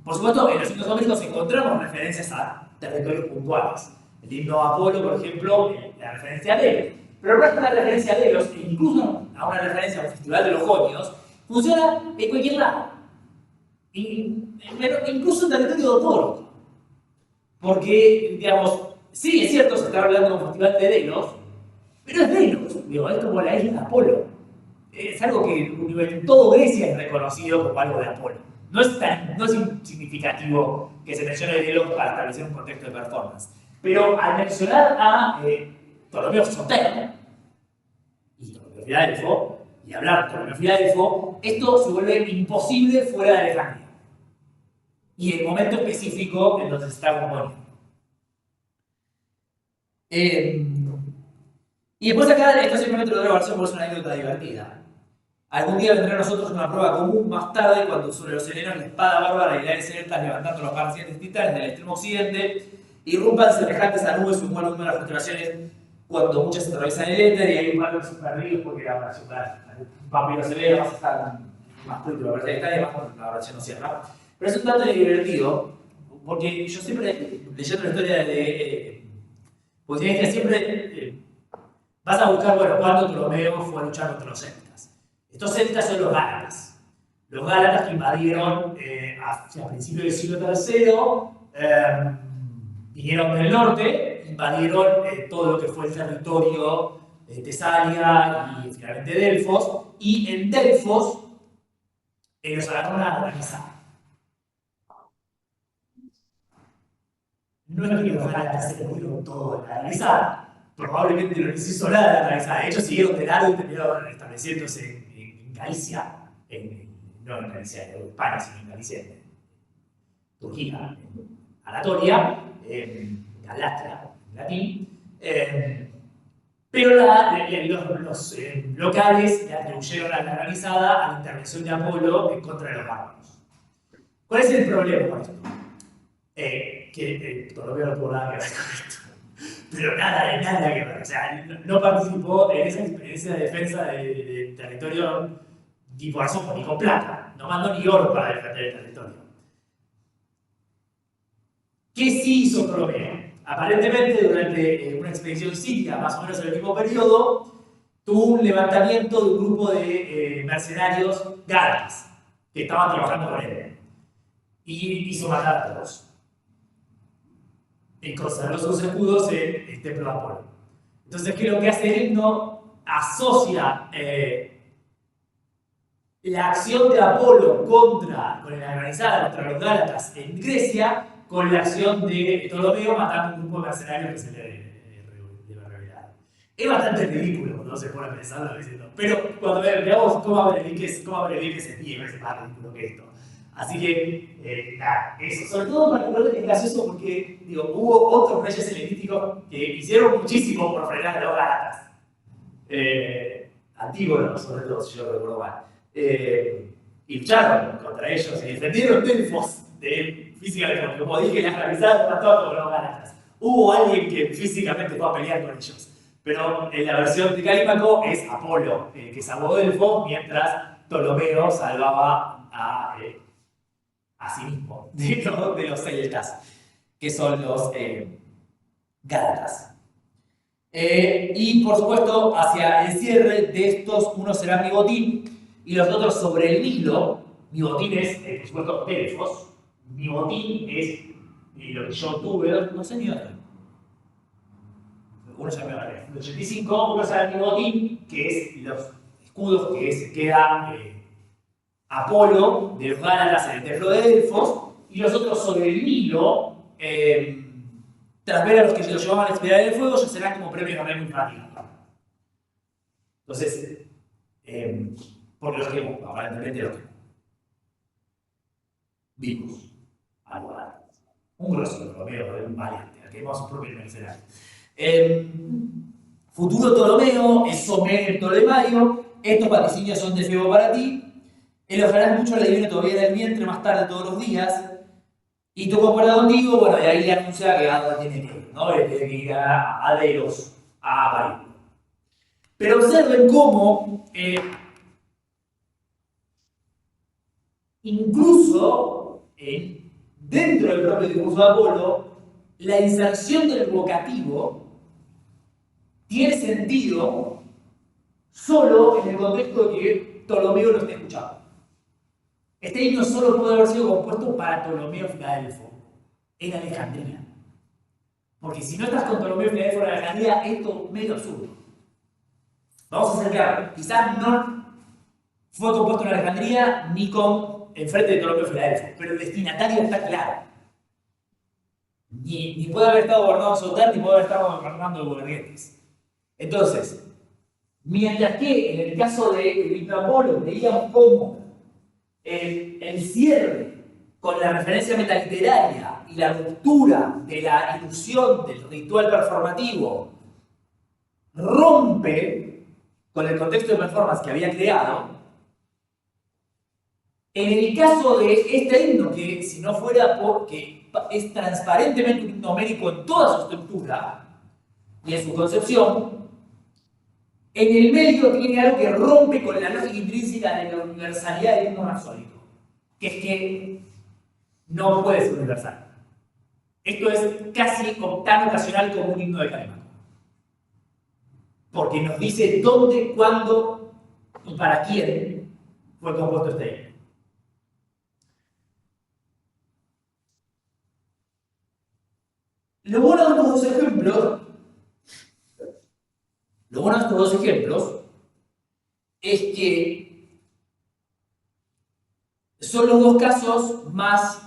Por supuesto, en los himnos hométicos encontramos referencias a territorios puntuales. El himno a Apolo, por ejemplo, la referencia a Delos. Pero no es una referencia a Delos, e incluso a una referencia al Festival de los Jonios, funciona en cualquier lado. Incluso en territorio de Apolo. Porque, digamos, sí, es cierto, se está hablando de un festival de Delos, pero es Delos. Digo, es como la isla de Apolo. Es algo que en todo Grecia es reconocido como algo de Apolo. No es insignificativo que se mencione Delos para establecer un contexto de performance. Pero al mencionar a Ptolomeo Soter y Ptolomeo Filadelfo, y hablar de Ptolomeo Filadelfo, esto se vuelve imposible fuera de Alejandría. Y el momento específico en donde se está componiendo. Y después acá, esto simplemente lo debo versión porque es una anécdota divertida. Algún día vendrá a nosotros una prueba común más tarde, cuando sobre los helenos la espada bárbara y la celtas levantando los parcientes titanes del extremo occidente, irrumpan semejantes a nubes un buen número de fluctuaciones cuando muchas atraviesan el éter y hay un par de perdidos porque era una ciudad. Un papiro se ve, vas a estar más pronto, la verdad que está y más la versión no cierra. Pero es un dato divertido, porque yo siempre, leyendo la historia de Poesía siempre vas a buscar, bueno, cuándo Ptolomeo fue a luchar contra los celtas. Estos celtas son los gálatas. Los gálatas que invadieron hacia principios del siglo III, vinieron del norte, invadieron todo lo que fue el territorio de Tesalia y finalmente Delfos, y en Delfos los agarraron a organizar. No es que los gálatas se pudieron todo organizar, probablemente no les hizo nada la organizar. De hecho, siguieron de largo y terminaron estableciéndose en Galicia, no en Galicia, en España, sino en Galicia, en Turquía, en Anatolia, en Galatia, en latín. Pero los locales le atribuyeron a la organizada a la intervención de Apolo en contra de los bárbaros. ¿Cuál es el problema con esto? Que Ptolomeo no tuvo nada que ver con esto. Pero nada que ver. O sea, no participó en esa experiencia de defensa de territorio tipo Azopo, ni con plata. No mandó ni oro para defender el territorio. ¿Qué sí hizo Ptolomeo? Aparentemente, durante una expedición siria, más o menos en el mismo periodo, tuvo un levantamiento de un grupo de mercenarios gálatas que estaban trabajando con él. Y hizo matar a todos. Y consagró sus escudos en el templo de Apolo. Entonces, ¿qué es lo que hace el himno? Asocia la acción de Apolo con la organizada contra los gálatas en Grecia con la acción de Ptolomeo matando a un grupo de mercenarios que se le rebelaron. Es bastante ridículo cuando se pone a pensarlo diciendo, pero cuando veamos cómo Berenice se pide, es más ridículo que esto. Así que, nada, eso. Sobre todo particularmente es gracioso porque, digo, hubo otros reyes helenísticos que hicieron muchísimo por frenar a los gálatas. Antígono, sobre todo, si yo recuerdo mal. Y lucharon contra ellos y defendieron Delfos físicamente, como dije, las realizadas mató a todos los gálatas. Hubo alguien que físicamente fue a pelear con ellos. Pero en la versión de Calímaco es Apolo, que salvó Delfos, mientras Ptolomeo salvaba a sí mismo de los celtas, que son los gálatas. Y por supuesto, hacia el cierre de estos, uno será mi botín y los otros sobre el Nilo. Mi botín es, por supuesto, Delfos. Mi botín es lo que yo tuve, no sé ni dónde. Uno se me va a leer. En el 85, uno será mi botín, que es los escudos que se queda Apolo de los gálatas en el templo de Delfos, y los otros sobre el Nilo. Tras ver a los que se los llevaban a expirar el fuego, ya serán como premios a muy prácticos. Entonces, porque los quemó, aparentemente los quemó. Vivos, algo raro. Un grosso Ptolomeo, un valiente, al que quemó a su propio mercenario. Futuro Ptolomeo, es Somer Ptolemaio, estos vaticinios son de Febo para ti. Elogiarás mucho la divina todavía en el vientre más tarde todos los días. Y tú concuerdas contigo, bueno, y ahí le anuncia que Ada tiene que ir, ¿no? Tiene que ir a Delos, a París. Pero observen cómo, incluso dentro del propio discurso de Apolo, la inserción del vocativo tiene sentido solo en el contexto de que Ptolomeo lo esté escuchando. Este himno solo puede haber sido compuesto para Ptolomeo Filadelfo, en Alejandría. Porque si no estás con Ptolomeo Filadelfo en Alejandría, esto es medio absurdo. Vamos a ser claros, quizás no fue compuesto en Alejandría ni enfrente de Ptolomeo Filadelfo, pero el destinatario está claro. Ni puede haber estado gobernando Soter, ni puede haber estado gobernando Guberguetes. Entonces, mientras que en el caso de himno Apolo veíamos cómo el cierre con la referencia metaliteraria y la ruptura de la ilusión del ritual performativo rompe con el contexto de performance que había creado, en el caso de este himno, que si no fuera porque es transparentemente un himno homérico en toda su estructura y en su concepción, en el medio tiene algo que rompe con la lógica intrínseca de la universalidad del himno rapsódico, que es que no puede ser universal. Esto es casi tan ocasional como un himno de Calímaco. porque nos dice dónde, cuándo y para quién fue compuesto este himno. Lo bueno de estos dos ejemplos es que son los dos casos más...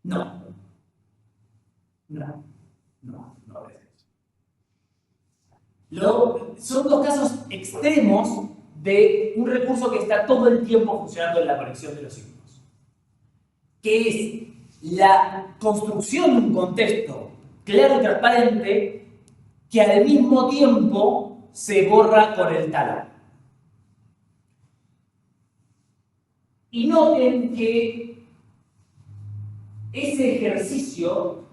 No son dos casos extremos de un recurso que está todo el tiempo funcionando en la conexión de los himnos, que es la construcción de un contexto claro y transparente que al mismo tiempo se borra con el talón. Y noten que ese ejercicio,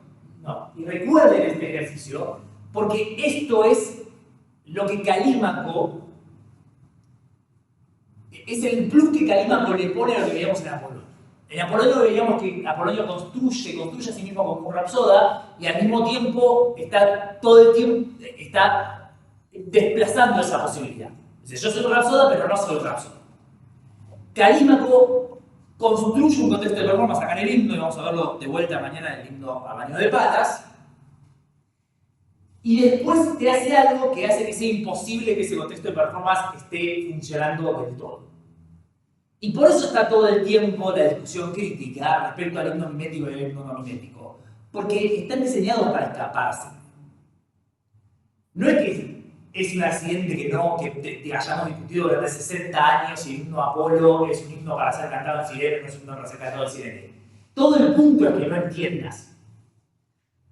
y recuerden este ejercicio, porque esto es lo que Calímaco, es el plus que Calímaco le pone a lo que veíamos en Apolonio. En Apolonio veíamos que Apolonio construye a sí mismo como un rapsoda y al mismo tiempo está todo el tiempo está desplazando esa posibilidad. Dice, yo soy un rapsoda, pero no soy un rapsoda. Calímaco construye un contexto de performance acá en el himno, y vamos a verlo de vuelta mañana en el himno a baño de patas, y después te hace algo que hace que sea imposible que ese contexto de performance esté funcionando del todo. Y por eso está todo el tiempo la discusión crítica respecto al himno mimético y al himno no mimético, porque están diseñados para escaparse. No es que es un accidente que hayamos discutido durante 60 años y el himno Apolo es un himno para ser cantado en sirene, no es un himno para ser cantado en sirene. Todo el punto es que no entiendas.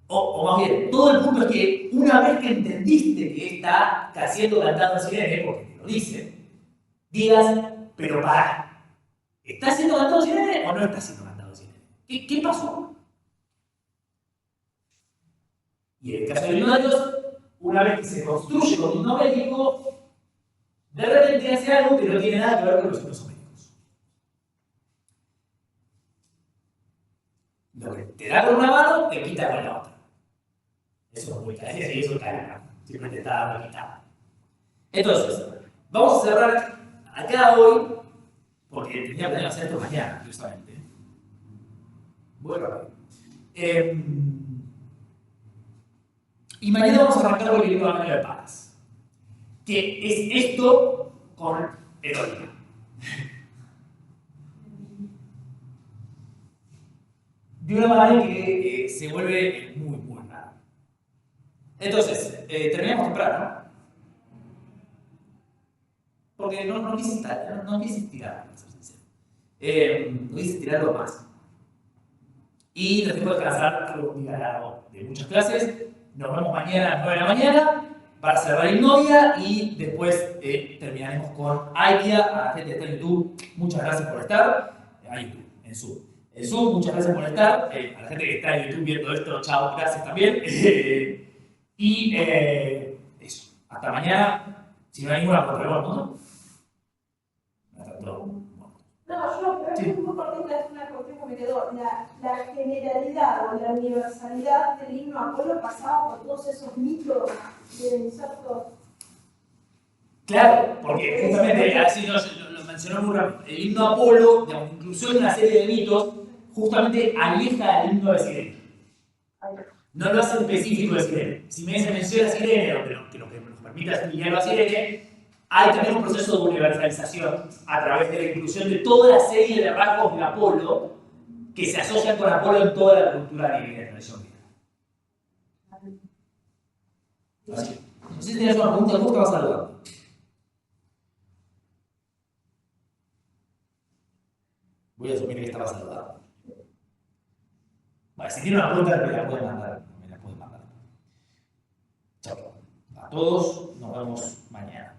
O más bien, todo el punto es que una vez que entendiste que está siendo cantado en sirene, porque te lo dice, digas, pero pará, ¿está siendo cantado en sirene o no está siendo cantado en sirene? ¿Qué pasó? Y en el caso del himno de Dios, una vez que se construye con un himno métrico, de repente hace algo que no tiene nada que ver con los himnos hométicos. Lo que te da con una mano, te quita con la otra. Eso es muy caro, y eso es caro. Siempre te está dando quitada. Entonces, vamos a cerrar acá hoy, porque tenía planeado hacer esto mañana, justamente. Bueno, y mañana vamos a arrancar con el libro de Baño de Patas, que es esto con heroica. De una manera que se vuelve muy, muy rara. Entonces, terminamos temprano, porque no quise estirar, para ser sincero. No quise estirarlo más. Y les tengo que descansar algo muy largo de muchas clases. Nos vemos mañana a las 9 de la mañana para cerrar Ignovia y después terminaremos con Aitia. A la gente que está en YouTube, muchas gracias por estar. A YouTube, en Zoom. En Zoom, muchas gracias por estar. A la gente que está en YouTube viendo esto, chao, gracias también. Y eso. Hasta mañana. Si no hay ninguna pregunta, ¿no? Hasta todo. No, yo creo que es muy importante, es una cuestión que me quedó. La generalidad o la universalidad del himno Apolo pasaba por todos esos mitos de insertos. Claro, porque justamente, así lo mencionó muy rápido, el himno Apolo, digamos, incluso en una serie de mitos, justamente aleja al himno de Sirene. No lo hace específico de Sirene. Si me se menciona Sirene, lo que nos permite asimilarlo a Sirene, hay también un proceso de universalización a través de la inclusión de toda la serie de rasgos de Apolo que se asocian con Apolo en toda la cultura griega y la tradición griega. Así. No sé si tenías una pregunta, ¿cómo te vas a saludar? Voy a asumir que estaba saludado. Vale, si tiene una pregunta, me la pueden mandar. Chao. A todos, nos vemos mañana.